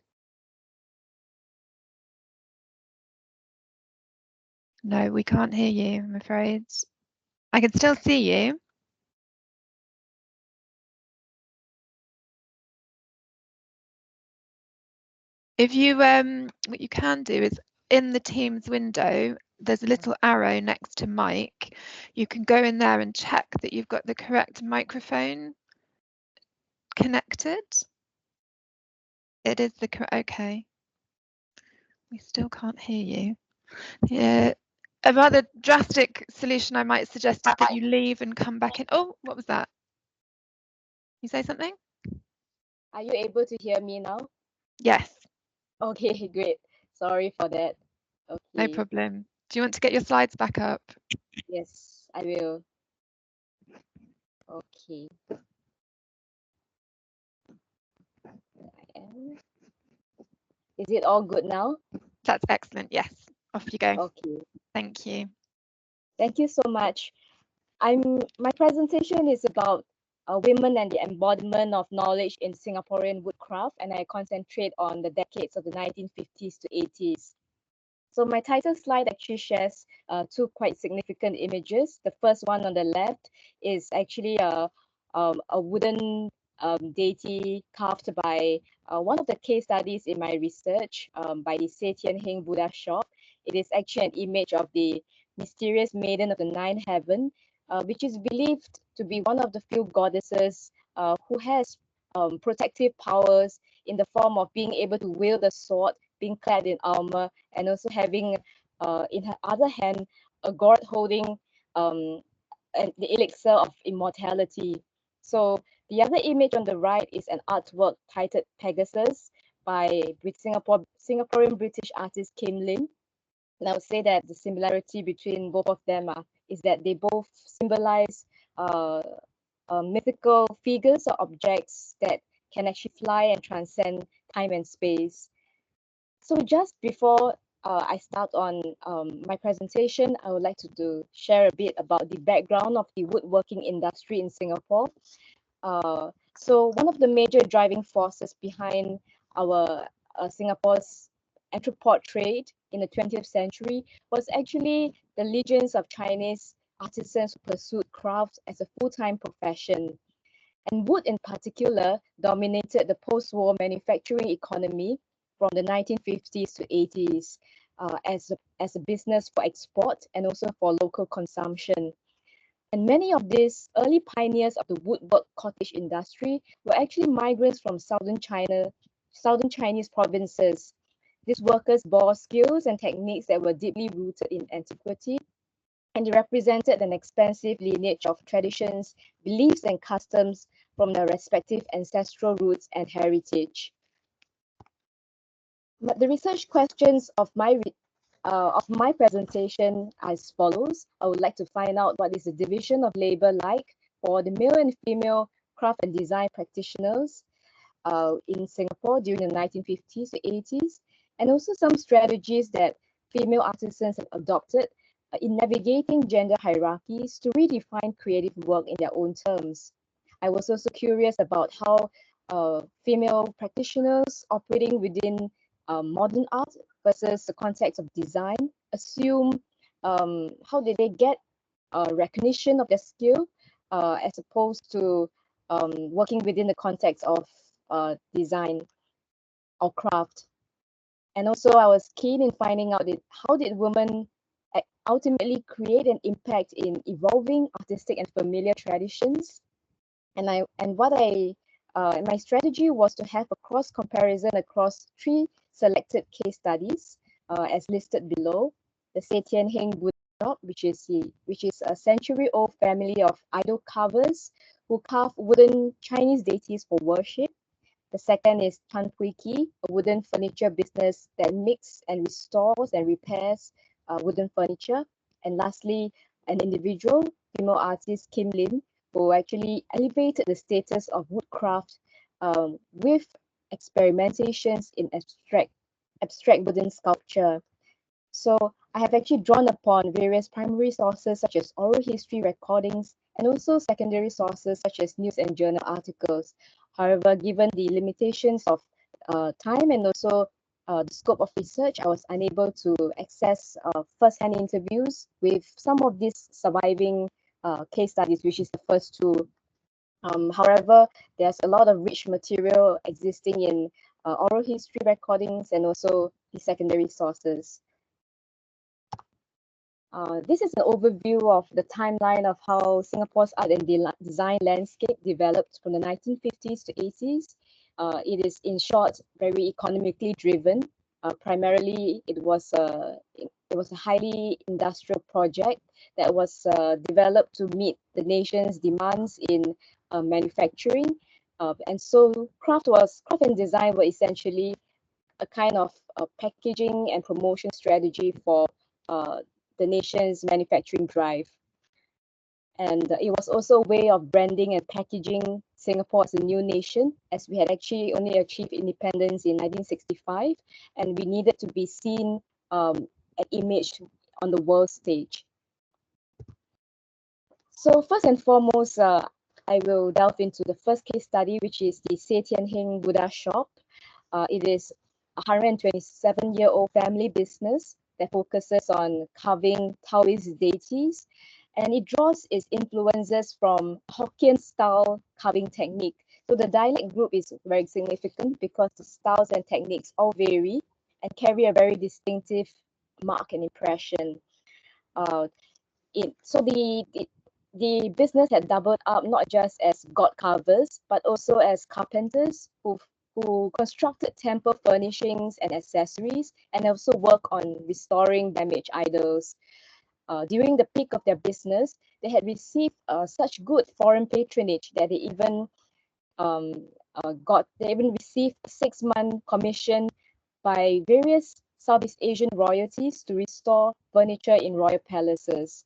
No, we can't hear you, I'm afraid. I can still see you. If you, what you can do is in the Teams window, there's a little arrow next to mic. You can go in there and check that you've got the correct microphone connected. It is the correct, okay. We still can't hear you. Yeah. A rather drastic solution I might suggest is that you leave and come back in. Oh, what was that? You say something? Are you able to hear me now? Yes. Okay, great. Sorry for that. Okay. No problem. Do you want to get your slides back up? Yes, I will. Okay. I am. Is it all good now? That's excellent. Yes. Off you go. Okay. Thank you. Thank you so much. My presentation is about women and the embodiment of knowledge in Singaporean woodcraft, and I concentrate on the decades of the 1950s to 80s. So my title slide actually shares two quite significant images. The first one on the left is actually a wooden deity carved by one of the case studies in my research by the Se Tian Heng Buddha shop. It is actually an image of the mysterious maiden of the nine heaven, which is believed to be one of the few goddesses who has protective powers in the form of being able to wield a sword, being clad in armor, and also having in her other hand a gourd holding the elixir of immortality. So the other image on the right is an artwork titled Pegasus by Singaporean British artist Kim Lim. And I would say that the similarity between both of them is that they both symbolize mythical figures or objects that can actually fly and transcend time and space. So just before I start on my presentation, I would like to share a bit about the background of the woodworking industry in Singapore. So one of the major driving forces behind our Singapore's entrepot trade in the 20th century was actually the legions of Chinese artisans who pursued crafts as a full-time profession. And wood in particular dominated the post-war manufacturing economy from the 1950s to 80s as a business for export and also for local consumption. And many of these early pioneers of the woodwork cottage industry were actually migrants from southern Chinese provinces. These workers bore skills and techniques that were deeply rooted in antiquity, and they represented an expansive lineage of traditions, beliefs, and customs from their respective ancestral roots and heritage. But the research questions of my presentation as follows. I would like to find out what is the division of labor like for the male and female craft and design practitioners in Singapore during the 1950s to 80s, and also some strategies that female artisans have adopted in navigating gender hierarchies to redefine creative work in their own terms. I was also curious about how female practitioners operating within modern art versus the context of design assume how did they get recognition of their skill as opposed to working within the context of design or craft. And also I was keen in finding out how did women ultimately create an impact in evolving artistic and familiar traditions. And my strategy was to have a cross comparison across 3 selected case studies as listed below. The Se Tian Heng Buddha shop, which is a century-old family of idol carvers who carve wooden Chinese deities for worship. The second is Chan Pui Ki, a wooden furniture business that makes and restores and repairs wooden furniture. And lastly, an individual, female artist Kim Lim, who actually elevated the status of woodcraft with experimentations in abstract wooden sculpture. So I have actually drawn upon various primary sources such as oral history recordings and also secondary sources such as news and journal articles. However, given the limitations of time and also the scope of research, I was unable to access first-hand interviews with some of these surviving case studies, which is the first 2. However, there's a lot of rich material existing in oral history recordings and also the secondary sources. This is an overview of the timeline of how Singapore's art and design landscape developed from the 1950s to 80s. It is, in short, very economically driven. Primarily, it was a highly industrial project that was developed to meet the nation's demands in manufacturing. And so craft and design were essentially a kind of packaging and promotion strategy for the nation's manufacturing drive. And it was also a way of branding and packaging Singapore as a new nation, as we had actually only achieved independence in 1965, and we needed to be seen and imaged on the world stage. So first and foremost, I will delve into the first case study, which is the Se Tian Heng Buddha shop. It is a 127-year-old family business that focuses on carving Taoist deities, and it draws its influences from Hokkien-style carving technique. So the dialect group is very significant because the styles and techniques all vary and carry a very distinctive mark and impression. So the business had doubled up not just as god carvers, but also as carpenters who constructed temple furnishings and accessories, and also work on restoring damaged idols. During the peak of their business, they had received such good foreign patronage that they even received a 6-month commission by various Southeast Asian royalties to restore furniture in royal palaces.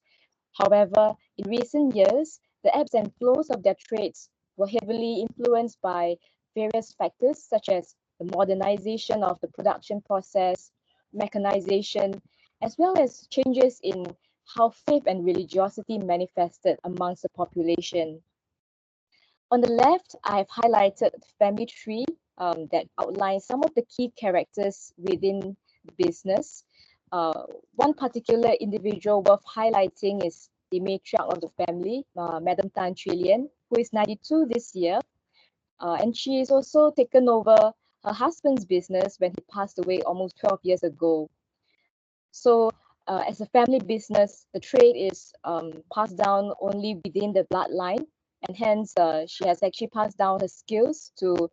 However, in recent years, the ebbs and flows of their trades were heavily influenced by various factors such as the modernization of the production process, mechanization, as well as changes in how faith and religiosity manifested amongst the population. On the left, I have highlighted the family tree that outlines some of the key characters within the business. one particular individual worth highlighting is the matriarch of the family, Madam Tan Chilian, who is 92 this year. And she is also taken over her husband's business when he passed away almost 12 years ago. So as a family business, the trade is passed down only within the bloodline, and hence she has actually passed down her skills to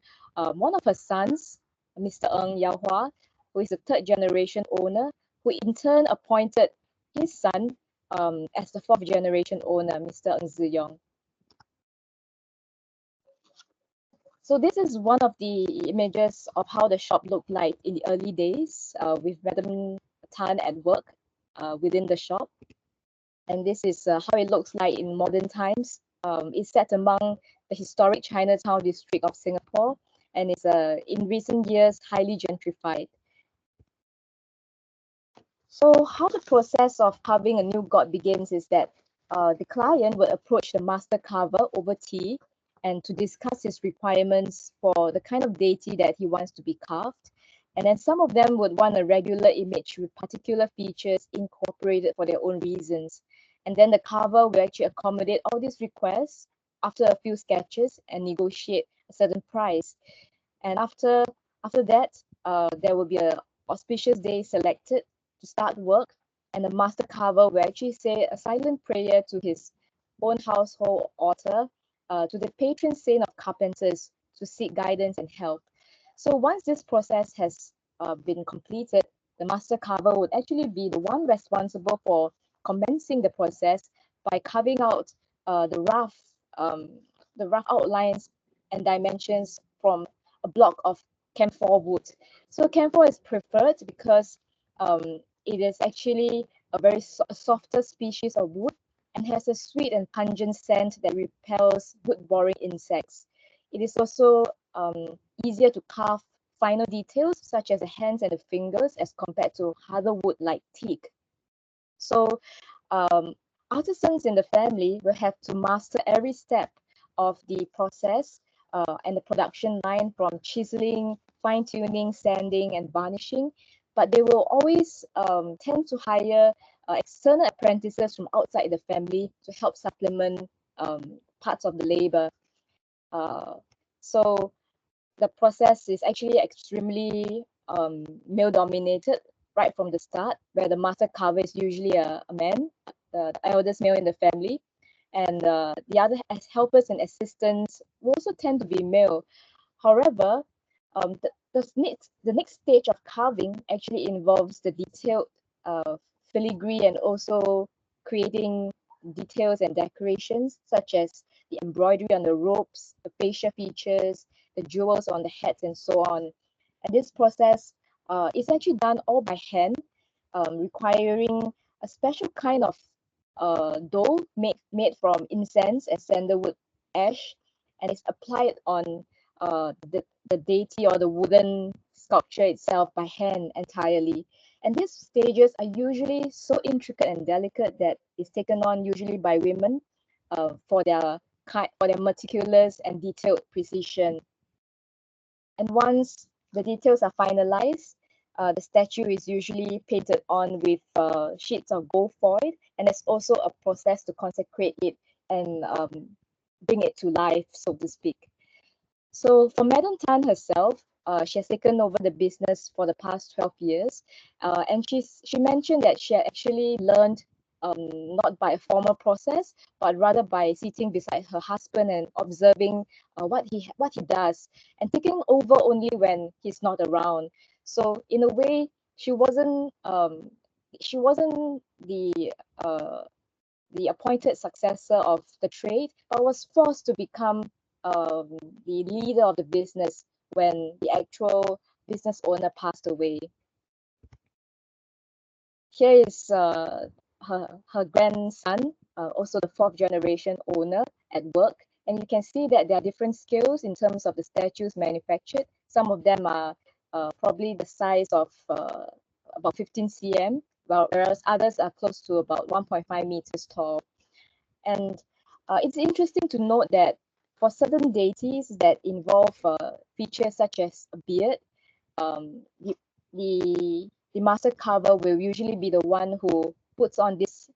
one of her sons, Mr. Ng Yao Hua, who is a third generation owner, who in turn appointed his son as the fourth generation owner, Mr. Ng Ziyong. So this is one of the images of how the shop looked like in the early days with Madam Tan at work within the shop. And this is how it looks like in modern times. It's set among the historic Chinatown district of Singapore, and it's in recent years highly gentrified. So how the process of carving a new god begins is that the client will approach the master carver over tea and to discuss his requirements for the kind of deity that he wants to be carved. And then some of them would want a regular image with particular features incorporated for their own reasons. And then the carver will actually accommodate all these requests after a few sketches and negotiate a certain price. And after that, there will be an auspicious day selected to start work, and the master carver will actually say a silent prayer to his own household altar, to the patron saint of carpenters, to seek guidance and help. So once this process has been completed, the master carver would actually be the one responsible for commencing the process by carving out the rough outlines and dimensions from a block of camphor wood. So camphor is preferred because it is actually a very softer species of wood and has a sweet and pungent scent that repels wood-boring insects. It is also easier to carve finer details such as the hands and the fingers as compared to harder wood like teak. So artisans in the family will have to master every step of the process and the production line, from chiseling, fine-tuning, sanding, and varnishing. But they will always tend to hire external apprentices from outside the family to help supplement parts of the labor. So the process is actually extremely male-dominated right from the start, where the master carver is usually a man, the eldest male in the family, and the other as helpers and assistants will also tend to be male. However, the next stage of carving actually involves the detailed filigree and also creating details and decorations such as the embroidery on the ropes, the facial features, the jewels on the heads, and so on. And this process is actually done all by hand, requiring a special kind of dough made from incense and sandalwood ash, and it's applied on the deity or the wooden sculpture itself by hand entirely. And these stages are usually so intricate and delicate that it's taken on usually by women for their meticulous and detailed precision. And once the details are finalized, the statue is usually painted on with sheets of gold foil, and there's also a process to consecrate it and bring it to life, so to speak. So for Madam Tan herself, she has taken over the business for the past 12 years, and she mentioned that she had actually learned not by a formal process, but rather by sitting beside her husband and observing what he does, and taking over only when he's not around. So in a way, she wasn't the appointed successor of the trade, but was forced to become the leader of the business when the actual business owner passed away. Here is her grandson, also the fourth generation owner, at work. And you can see that there are different scales in terms of the statues manufactured. Some of them are probably the size of about 15 cm, whereas others are close to about 1.5 meters tall. And it's interesting to note that for certain deities that involve features such as a beard, the the master carver will usually be the one who puts on these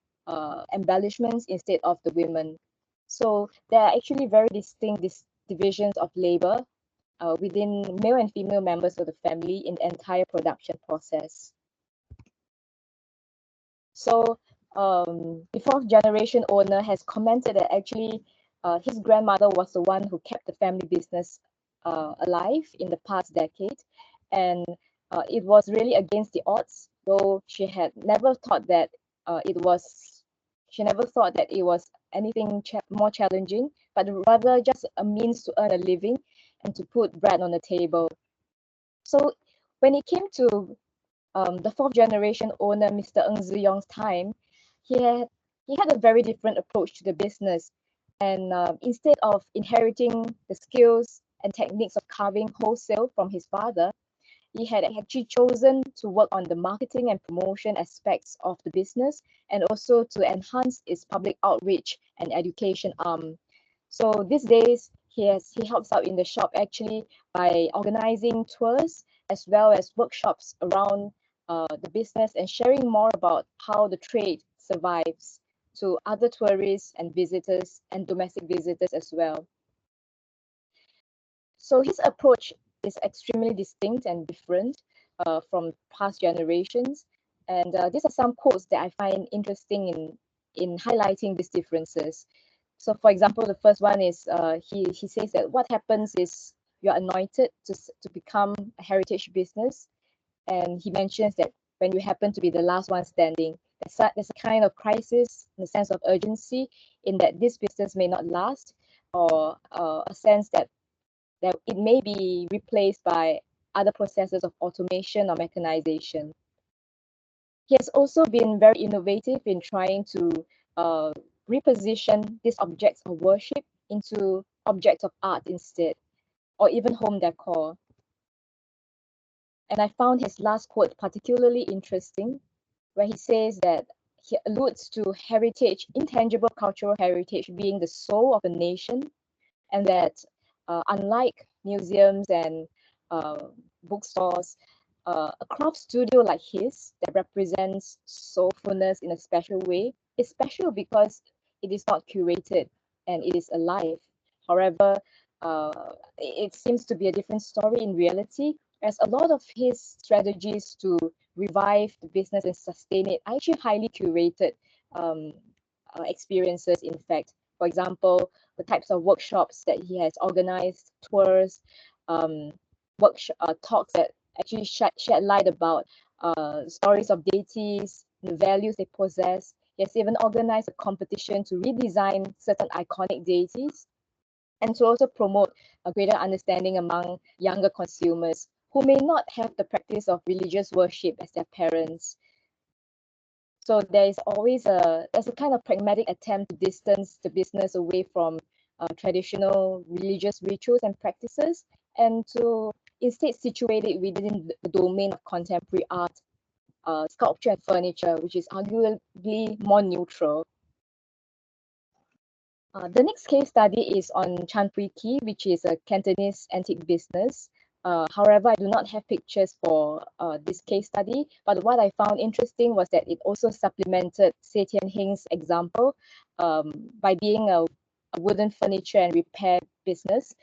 embellishments instead of the women. So there are actually very distinct divisions of labor within male and female members of the family in the entire production process. So the fourth generation owner has commented that actually his grandmother was the one who kept the family business alive in the past decade, and it was really against the odds, though she had never thought that she never thought that it was anything more challenging, but rather just a means to earn a living and to put bread on the table. So when it came to the fourth generation owner, Mr. Ng Ziyong's time, he had a very different approach to the business. And instead of inheriting the skills and techniques of carving wholesale from his father, he had actually chosen to work on the marketing and promotion aspects of the business, and also to enhance its public outreach and education arm. So these days, he helps out in the shop actually by organizing tours as well as workshops around the business and sharing more about how the trade survives to other tourists and visitors and domestic visitors as well. So his approach is extremely distinct and different from past generations. And these are some quotes that I find interesting in highlighting these differences. So for example, the first one is he says that what happens is you're anointed to become a heritage business. And he mentions that when you happen to be the last one standing, there's a kind of crisis in the sense of urgency in that this business may not last, or a sense that it may be replaced by other processes of automation or mechanization. He has also been very innovative in trying to reposition these objects of worship into objects of art instead, or even home decor. And I found his last quote particularly interesting, where he says that he alludes to heritage, intangible cultural heritage being the soul of a nation, and that unlike museums and bookstores, a craft studio like his that represents soulfulness in a special way is special because it is not curated and it is alive. However, it seems to be a different story in reality, as a lot of his strategies to revive the business and sustain it are actually highly curated experiences, in fact. For example, the types of workshops that he has organized, tours, talks that actually shed light about stories of deities, the values they possess. He has even organized a competition to redesign certain iconic deities and to also promote a greater understanding among younger consumers who may not have the practice of religious worship as their parents. So there's a kind of pragmatic attempt to distance the business away from traditional religious rituals and practices, and to instead situate it within the domain of contemporary art, sculpture and furniture, which is arguably more neutral. The next case study is on Chan Pui Ki, which is a Cantonese antique business. However, I do not have pictures for this case study, but what I found interesting was that it also supplemented Se Tian Hing's example by being a wooden furniture and repair business.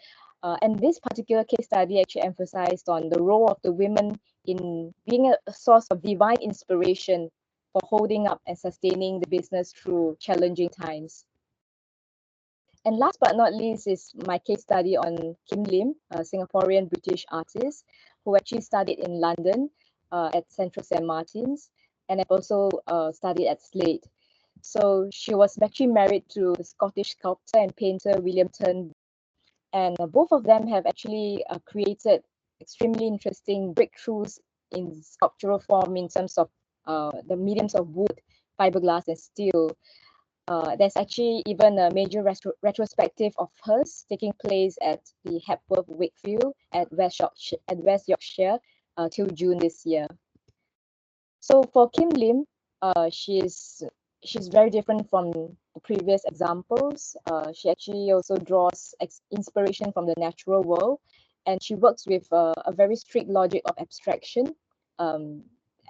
And this particular case study actually emphasized on the role of the women in being a source of divine inspiration for holding up and sustaining the business through challenging times. And last but not least is my case study on Kim Lim, a Singaporean British artist who actually studied in London at Central St. Martin's, and have also studied at Slade. So she was actually married to the Scottish sculptor and painter William Turnbull, and both of them have actually created extremely interesting breakthroughs in sculptural form in terms of the mediums of wood, fiberglass, and steel. There's actually even a major retrospective of hers taking place at the Hepworth Wakefield at West Yorkshire till June this year. So for Kim Lim, she's very different from the previous examples. She actually also draws inspiration from the natural world, and she works with a very strict logic of abstraction.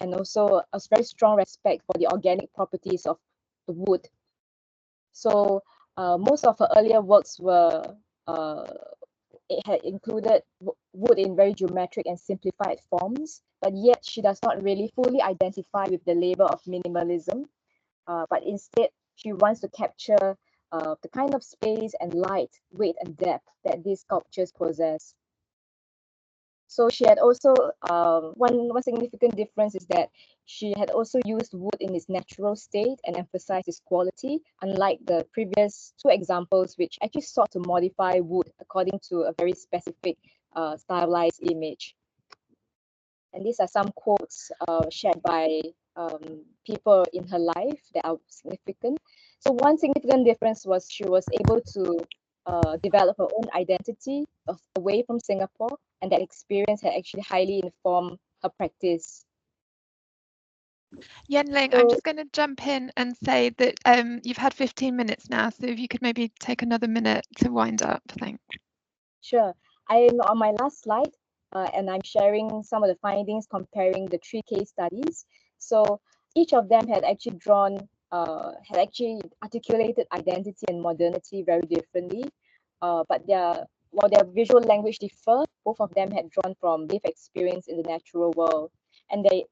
and also a very strong respect for the organic properties of the wood. So most of her earlier works were it had included wood in very geometric and simplified forms, but yet she does not really fully identify with the label of minimalism, but instead she wants to capture the kind of space and light, weight and depth that these sculptures possess. So she had also, one significant difference is that she had also used wood in its natural state and emphasized its quality, unlike the previous two examples, which actually sought to modify wood according to a very specific stylized image. And these are some quotes shared by people in her life that are significant. So one significant difference was she was able to develop her own identity away from Singapore, and that experience had actually highly informed her practice. Yenling, So, I'm just going to jump in and say that you've had 15 minutes now, so if you could maybe take another minute to wind up, thanks. Sure. I'm on my last slide, and I'm sharing some of the findings comparing the 3 case studies. So each of them had actually had actually articulated identity and modernity very differently, but while their visual language differ, both of them had drawn from lived experience in the natural world, and they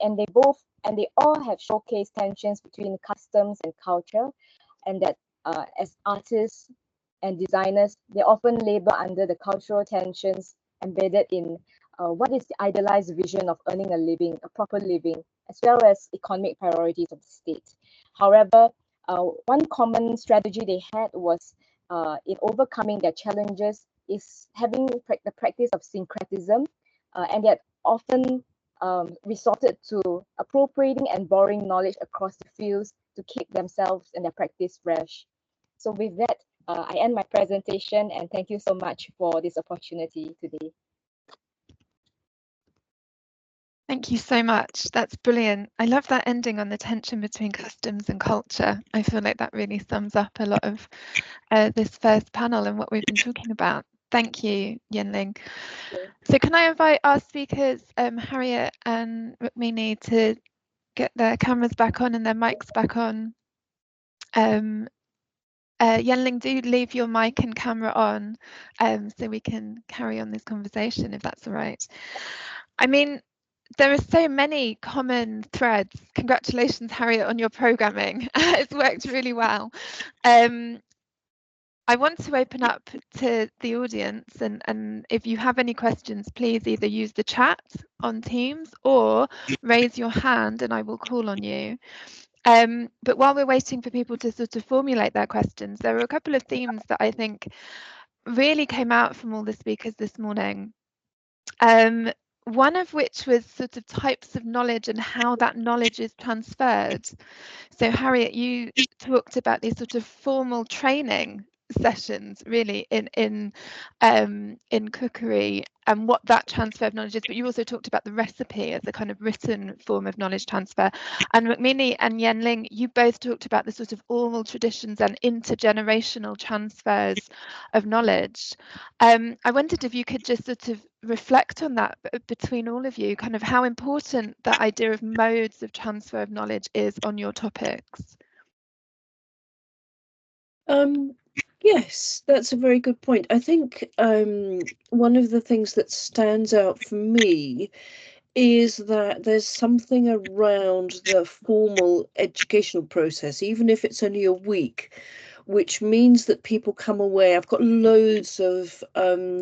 all have showcased tensions between customs and culture, and that as artists and designers, they often labor under the cultural tensions embedded in what is the idealized vision of earning a living, a proper living, as well as economic priorities of the state. However, one common strategy they had was in overcoming their challenges is having the practice of syncretism, and yet often resorted to appropriating and borrowing knowledge across the fields to keep themselves and their practice fresh. So with that, I end my presentation, and thank you so much for this opportunity today. Thank you so much. That's brilliant. I love that ending on the tension between customs and culture. I feel like that really sums up a lot of this first panel and what we've been talking about. Thank you, Yenling. So can I invite our speakers, Harriet and Rukmini, to get their cameras back on and their mics back on. Yenling, do leave your mic and camera on so we can carry on this conversation, if that's all right. I mean, there are so many common threads. Congratulations, Harriet, on your programming. It's worked really well. I want to open up to the audience, and if you have any questions, please either use the chat on Teams or raise your hand and I will call on you. But while we're waiting for people to sort of formulate their questions, there are a couple of themes that I think really came out from all the speakers this morning. One of which was sort of types of knowledge and how that knowledge is transferred. So Harriet, you talked about these sort of formal training sessions really in cookery and what that transfer of knowledge is, but you also talked about the recipe as a kind of written form of knowledge transfer. And Rukmini and Yenling, you both talked about the sort of oral traditions and intergenerational transfers of knowledge. I wondered if you could just sort of reflect on that between all of you, kind of how important that idea of modes of transfer of knowledge is on your topics. Yes, that's a very good point. I think one of the things that stands out for me is that there's something around the formal educational process, even if it's only a week, which means that people come away. I've got loads of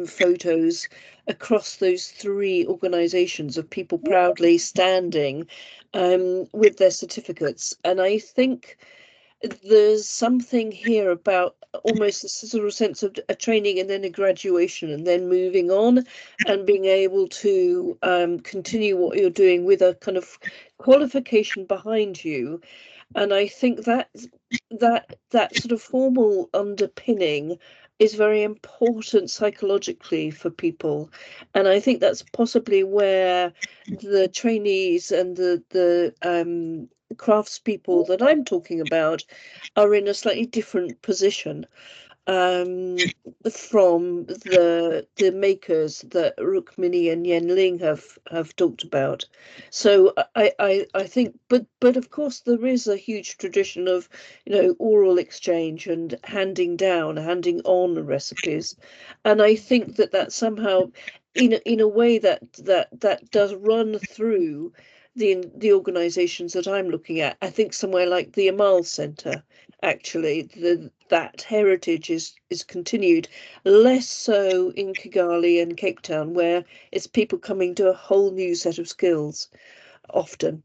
photos across those 3 organizations of people proudly standing with their certificates. And I think there's something here about almost a sort of sense of a training and then a graduation and then moving on and being able to continue what you're doing with a kind of qualification behind you. And I think that sort of formal underpinning is very important psychologically for people. And I think that's possibly where the trainees and the craftspeople that I'm talking about are in a slightly different position. from the makers that Rukmini and Yenling have talked about. So I think, but of course there is a huge tradition of, you know, oral exchange and handing on recipes, and I think that somehow, in a way that does run through the organisations that I'm looking at. I think somewhere like the Amal Centre, actually, that heritage is continued, less so in Kigali and Cape Town, where it's people coming to a whole new set of skills often.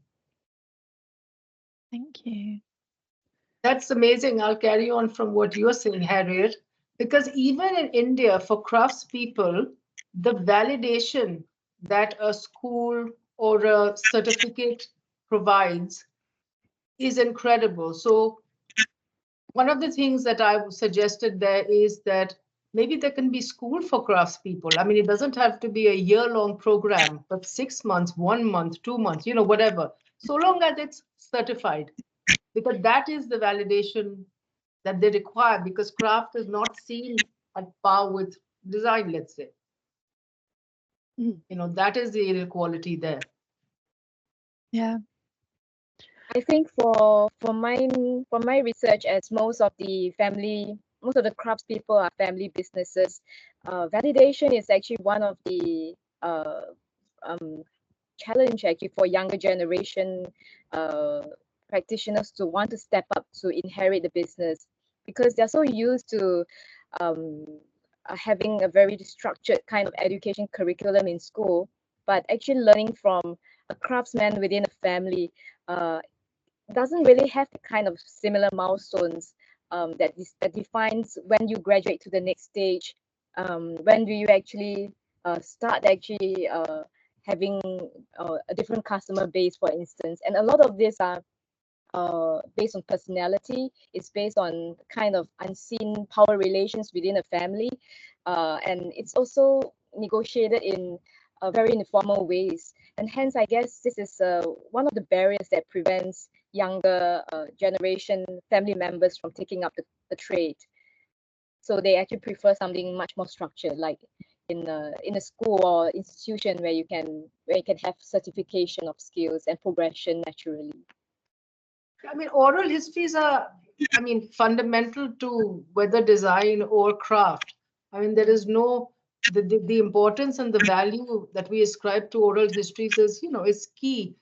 Thank you. That's amazing. I'll carry on from what you're saying, Harriet, because even in India, for craftspeople, the validation that a school or a certificate provides is incredible. So one of the things that I suggested there is that maybe there can be school for craftspeople. I mean, it doesn't have to be a year-long program, but 6 months, 1 month, 2 months, you know, whatever, so long as it's certified, because that is the validation that they require, because craft is not seen at par with design, let's say. You know, that is the inequality there. Yeah. I think for my research, as most of the craftspeople are family businesses, validation is actually one of the challenge actually for younger generation practitioners to want to step up to inherit the business, because they're so used to having a very structured kind of education curriculum in school, but actually learning from a craftsman within a family doesn't really have the kind of similar milestones that defines when you graduate to the next stage. When do you actually start having a different customer base, for instance? And a lot of these are based on personality. It's based on kind of unseen power relations within a family, and it's also negotiated in very informal ways. And hence, I guess this is one of the barriers that prevents younger generation family members from taking up the trade. So they actually prefer something much more structured, like in a school or institution where you can have certification of skills and progression naturally. I mean, oral histories are, I mean, fundamental to whether design or craft. I mean, there is no, the importance and the value that we ascribe to oral histories is, you know, is key.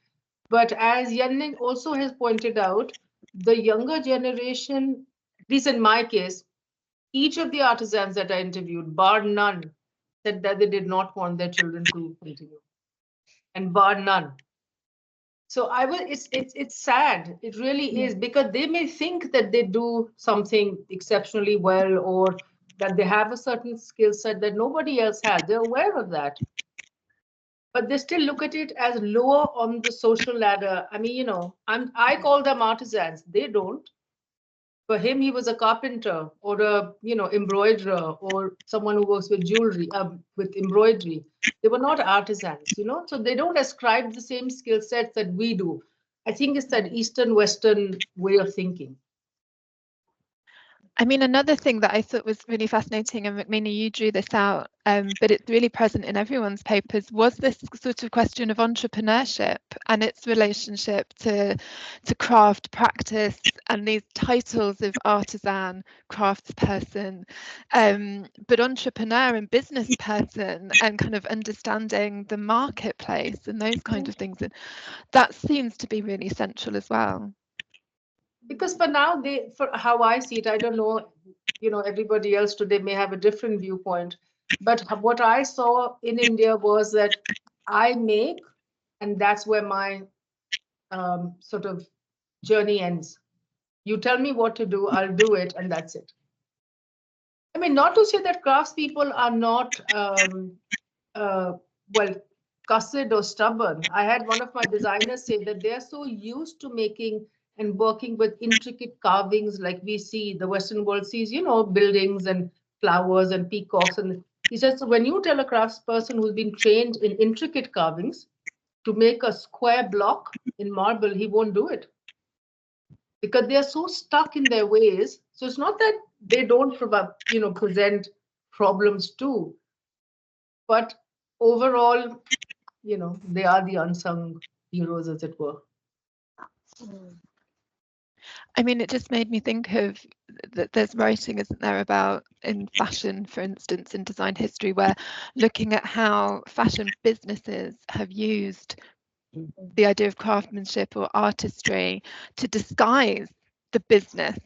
But as Yanling also has pointed out, the younger generation, at least in my case, each of the artisans that I interviewed, bar none, said that they did not want their children to continue, and bar none. So it's sad. It really is, because they may think that they do something exceptionally well, or that they have a certain skill set that nobody else has. They're aware of that, but they still look at it as lower on the social ladder. I mean, you know, I call them artisans. They don't. For him, he was a carpenter or a, you know, embroiderer, or someone who works with jewelry, with embroidery. They were not artisans, you know, so they don't ascribe the same skill sets that we do. I think it's that Eastern Western way of thinking. I mean, another thing that I thought was really fascinating, and Rukmini, you drew this out, but it's really present in everyone's papers, was this sort of question of entrepreneurship and its relationship to craft practice and these titles of artisan, craftsperson, but entrepreneur and business person, and kind of understanding the marketplace and those kind of things. And that seems to be really central as well. Because for now, for how I see it, I don't know, you know, everybody else today may have a different viewpoint, but what I saw in India was that I make, and that's where my sort of journey ends. You tell me what to do, I'll do it, and that's it. I mean, not to say that craftspeople are not, well, cussed or stubborn. I had one of my designers say that they're so used to making and working with intricate carvings like we see, the Western world sees, you know, buildings and flowers and peacocks. And he says, so when you tell a craftsperson who's been trained in intricate carvings to make a square block in marble, he won't do it, because they are so stuck in their ways. So it's not that they don't provide, present problems too. But overall, they are the unsung heroes, as it were. I mean, it just made me think of that there's writing, isn't there, about in fashion, for instance, in design history, where looking at how fashion businesses have used the idea of craftsmanship or artistry to disguise the business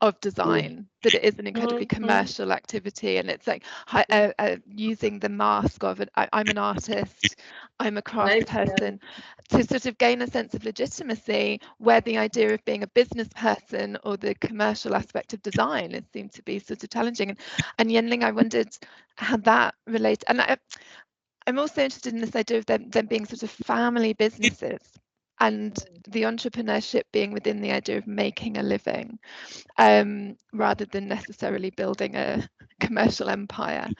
of design, that it is an incredibly commercial activity, and it's like using the mask of I'm an artist, I'm a craft person, to sort of gain a sense of legitimacy, where the idea of being a business person or the commercial aspect of design is seemed to be sort of challenging. And Yenling, I wondered how that relates. And I'm also interested in this idea of them being sort of family businesses, and the entrepreneurship being within the idea of making a living, rather than necessarily building a commercial empire.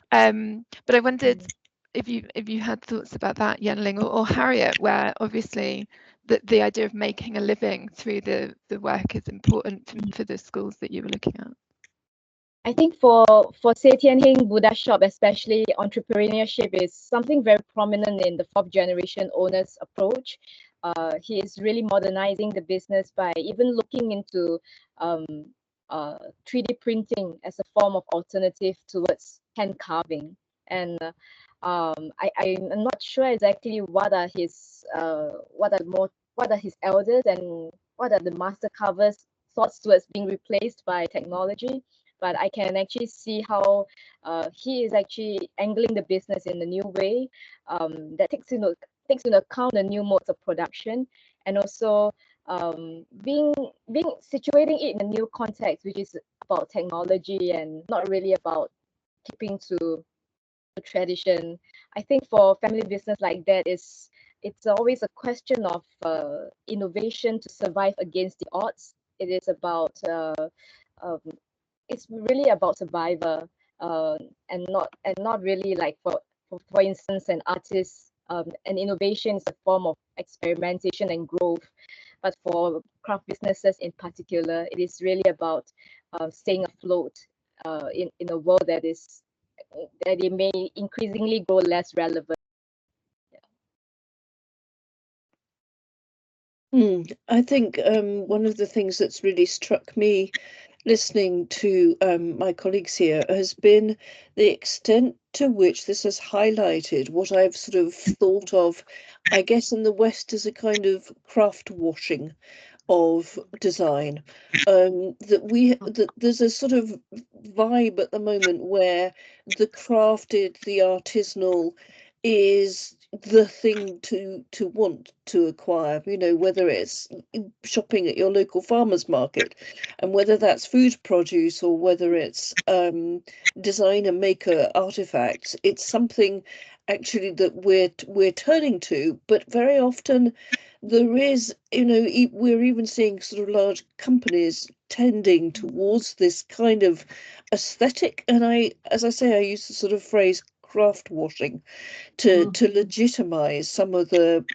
But I wondered if you had thoughts about that, Yenling, or Harriet, where obviously the idea of making a living through the work is important for the schools that you were looking at. I think for say Tian Hing Buddha Shop, especially, entrepreneurship is something very prominent in the 4th generation owner's approach. He is really modernizing the business by even looking into 3D printing as a form of alternative towards hand carving. And I'm not sure exactly what are his elders and what are the master carvers' thoughts towards being replaced by technology. But I can actually see how he is actually angling the business in a new way that takes into account the new modes of production, and also being situating it in a new context, which is about technology and not really about keeping to tradition. I think for family business like that, it's always a question of innovation to survive against the odds. It is about it's really about survivor, and not really like for instance an artist, and innovation is a form of experimentation and growth. But for craft businesses in particular, it is really about staying afloat in a world that it may increasingly grow less relevant. I think one of the things that's really struck me listening to my colleagues here has been the extent to which this has highlighted what I've sort of thought of, I guess, in the West as a kind of craft washing of design. That there's a sort of vibe at the moment where the crafted, the artisanal is the thing to want to acquire, whether it's shopping at your local farmer's market, and whether that's food produce or whether it's designer maker artifacts. It's something actually that we're turning to, but very often there is, we're even seeing sort of large companies tending towards this kind of aesthetic. And as I say, I use the sort of phrase craft washing to legitimize some of the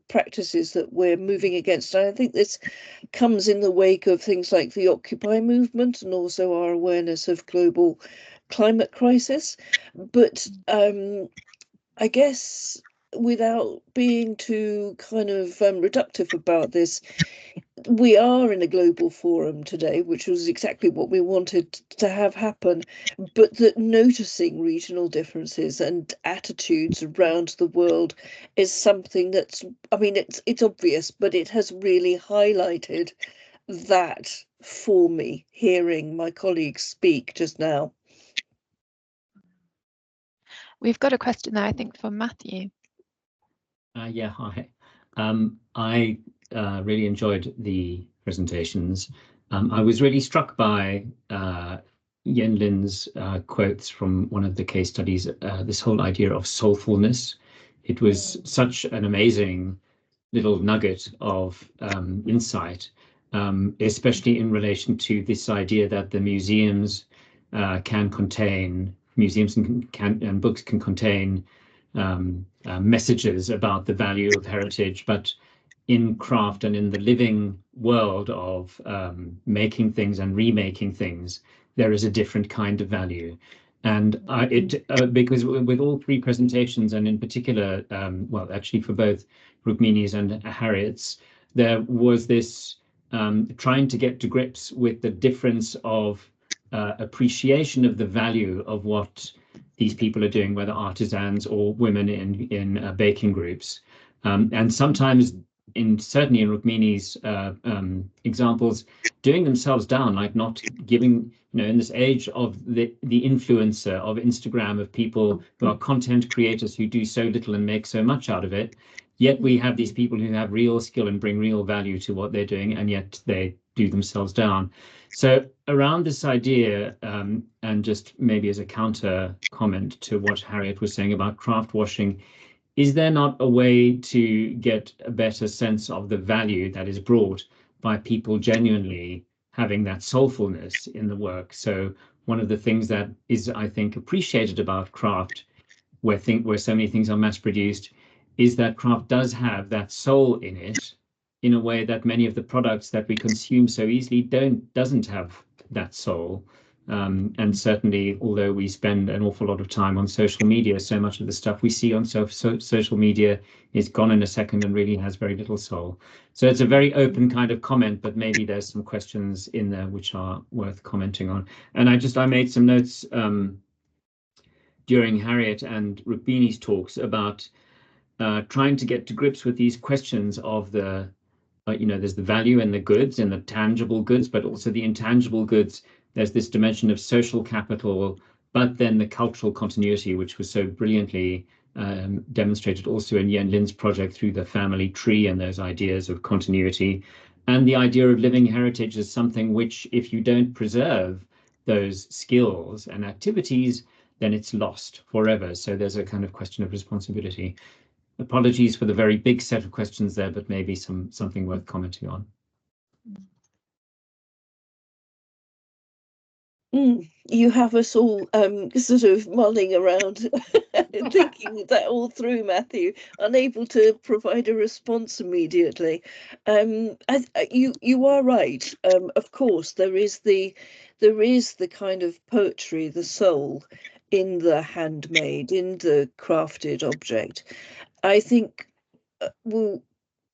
practices that we're moving against. And I think this comes in the wake of things like the Occupy movement and also our awareness of global climate crisis. But I guess without being too kind of reductive about this, we are in a global forum today, which was exactly what we wanted to have happen, but that noticing regional differences and attitudes around the world is something that's, I mean, it's obvious, but it has really highlighted that for me, hearing my colleagues speak just now. We've got a question there, I think, from Matthew. Yeah, hi. I really enjoyed the presentations. I was really struck by Yenlin's quotes from one of the case studies, this whole idea of soulfulness. It was such an amazing little nugget of insight, especially in relation to this idea that the museums and books can contain messages about the value of heritage, but in craft and in the living world of making things and remaking things, there is a different kind of value. And because with all three presentations, and in particular, well, actually for both Rukmini's and Harriet's, there was this trying to get to grips with the difference of appreciation of the value of what these people are doing, whether artisans or women in baking groups. And sometimes, certainly in Rukmini's examples, doing themselves down, like not giving, in this age of the influencer, of Instagram, of people who are content creators who do so little and make so much out of it, yet we have these people who have real skill and bring real value to what they're doing, and yet they do themselves down. So around this idea, and just maybe as a counter comment to what Harriet was saying about craft washing, is there not a way to get a better sense of the value that is brought by people genuinely having that soulfulness in the work? So one of the things that is, I think, appreciated about craft, where so many things are mass produced, is that craft does have that soul in it, in a way that many of the products that we consume so easily doesn't have that soul. And certainly, although we spend an awful lot of time on social media, so much of the stuff we see on social media is gone in a second and really has very little soul. So it's a very open kind of comment, but maybe there's some questions in there which are worth commenting on. And I made some notes during Harriet and Rukmini's talks about trying to get to grips with these questions of the, there's the value in the goods and the tangible goods, but also the intangible goods. There's this dimension of social capital, but then the cultural continuity, which was so brilliantly demonstrated also in Yen Lin's project through the family tree and those ideas of continuity. And the idea of living heritage is something which, if you don't preserve those skills and activities, then it's lost forever. So there's a kind of question of responsibility. Apologies for the very big set of questions there, but maybe something worth commenting on. You have us all sort of mulling around, thinking that all through, Matthew, unable to provide a response immediately. You are right. Of course, there is the kind of poetry, the soul, in the handmade, in the crafted object. I think, well,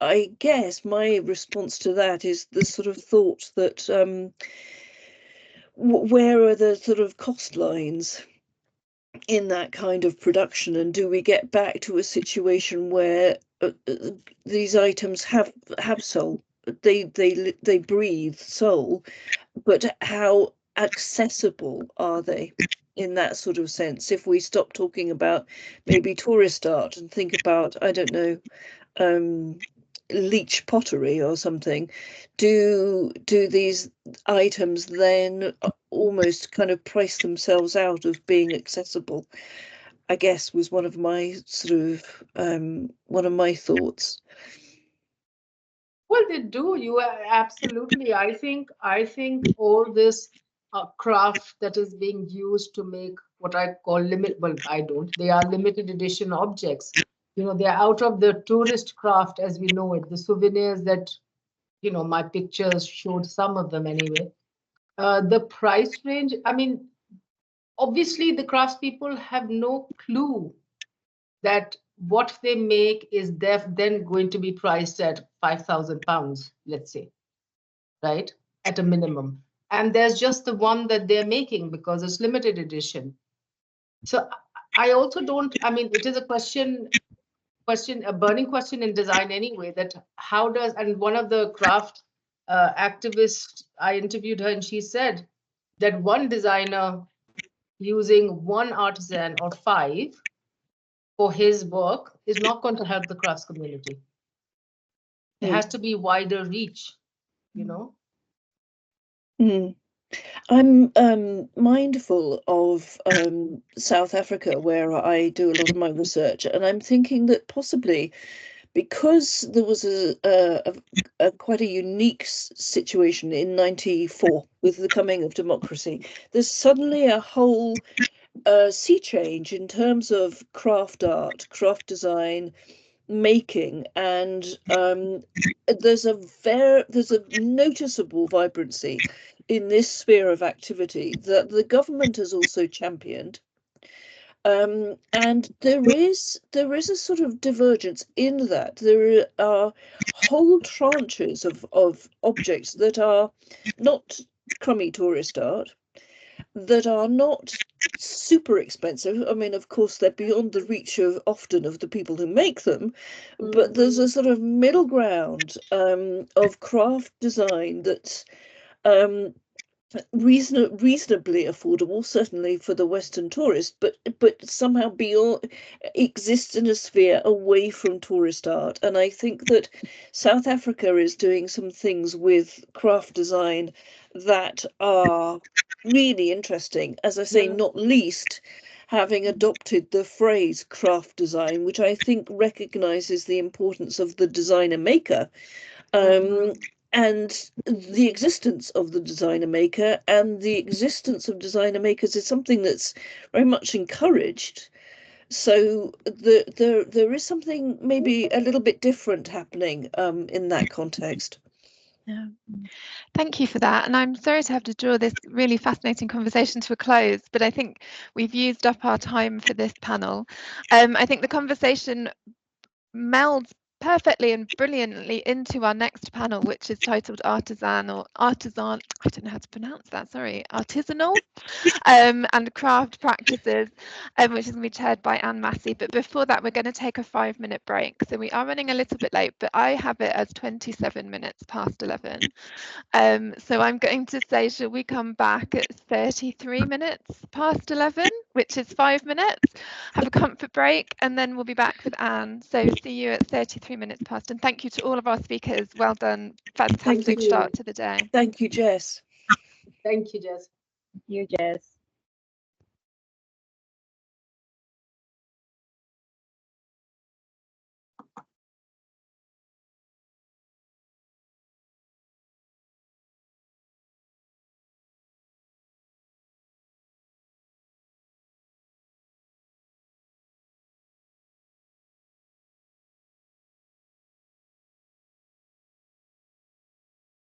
I guess my response to that is the sort of thought that where are the sort of cost lines in that kind of production, and do we get back to a situation where these items have soul, they breathe soul, but how accessible are they in that sort of sense? If we stop talking about maybe tourist art and think about, I don't know, leech pottery or something, do these items then almost kind of price themselves out of being accessible? I guess was one of my sort of one of my thoughts. Well, they do. You are absolutely. I think all this craft that is being used to make what I call they are limited edition objects. They're out of the tourist craft as we know it, the souvenirs that, my pictures showed some of them anyway. The price range, I mean, obviously the craftspeople have no clue that what they make is then going to be priced at £5,000, let's say, right, at a minimum. And there's just the one that they're making because it's limited edition. So I also don't, I mean, it is a a burning question in design anyway, that how does, and one of the craft activists, I interviewed her and she said that one designer using one artisan or 5 for his work is not going to help the crafts community. It has to be wider reach, I'm mindful of South Africa, where I do a lot of my research, and I'm thinking that possibly because there was a quite a unique situation in '94 with the coming of democracy, there's suddenly a whole sea change in terms of craft art, craft design, making, and there's a noticeable vibrancy in this sphere of activity that the government has also championed. And there is a sort of divergence in that there are whole tranches of objects that are not crummy tourist art, that are not super expensive. I mean, of course, they're beyond the reach of often of the people who make them, but there's a sort of middle ground of craft design that's reasonably affordable, certainly for the Western tourist, but somehow beyond, exists in a sphere away from tourist art. And I think that South Africa is doing some things with craft design that are really interesting, as I say, not least having adopted the phrase craft design, which I think recognizes the importance of the designer maker. And the existence of the designer maker and the existence of designer makers is something that's very much encouraged. So there is something maybe a little bit different happening in that context. Yeah. Thank you for that. And I'm sorry to have to draw this really fascinating conversation to a close, but I think we've used up our time for this panel. I think the conversation melds perfectly and brilliantly into our next panel, which is titled artisanal, I don't know how to pronounce that, sorry, artisanal and craft practices, which is going to be chaired by Anne Massey. But before that, we're going to take a 5-minute break. So we are running a little bit late, but I have it as 27 minutes past 11. So I'm going to say, shall we come back at 33 minutes past 11, which is 5 minutes, have a comfort break, and then we'll be back with Anne. So see you at 33 minutes past. And thank you to all of our speakers. Well done. Fantastic start to the day. Thank you, Jess. Thank you, Jess. You, Jess.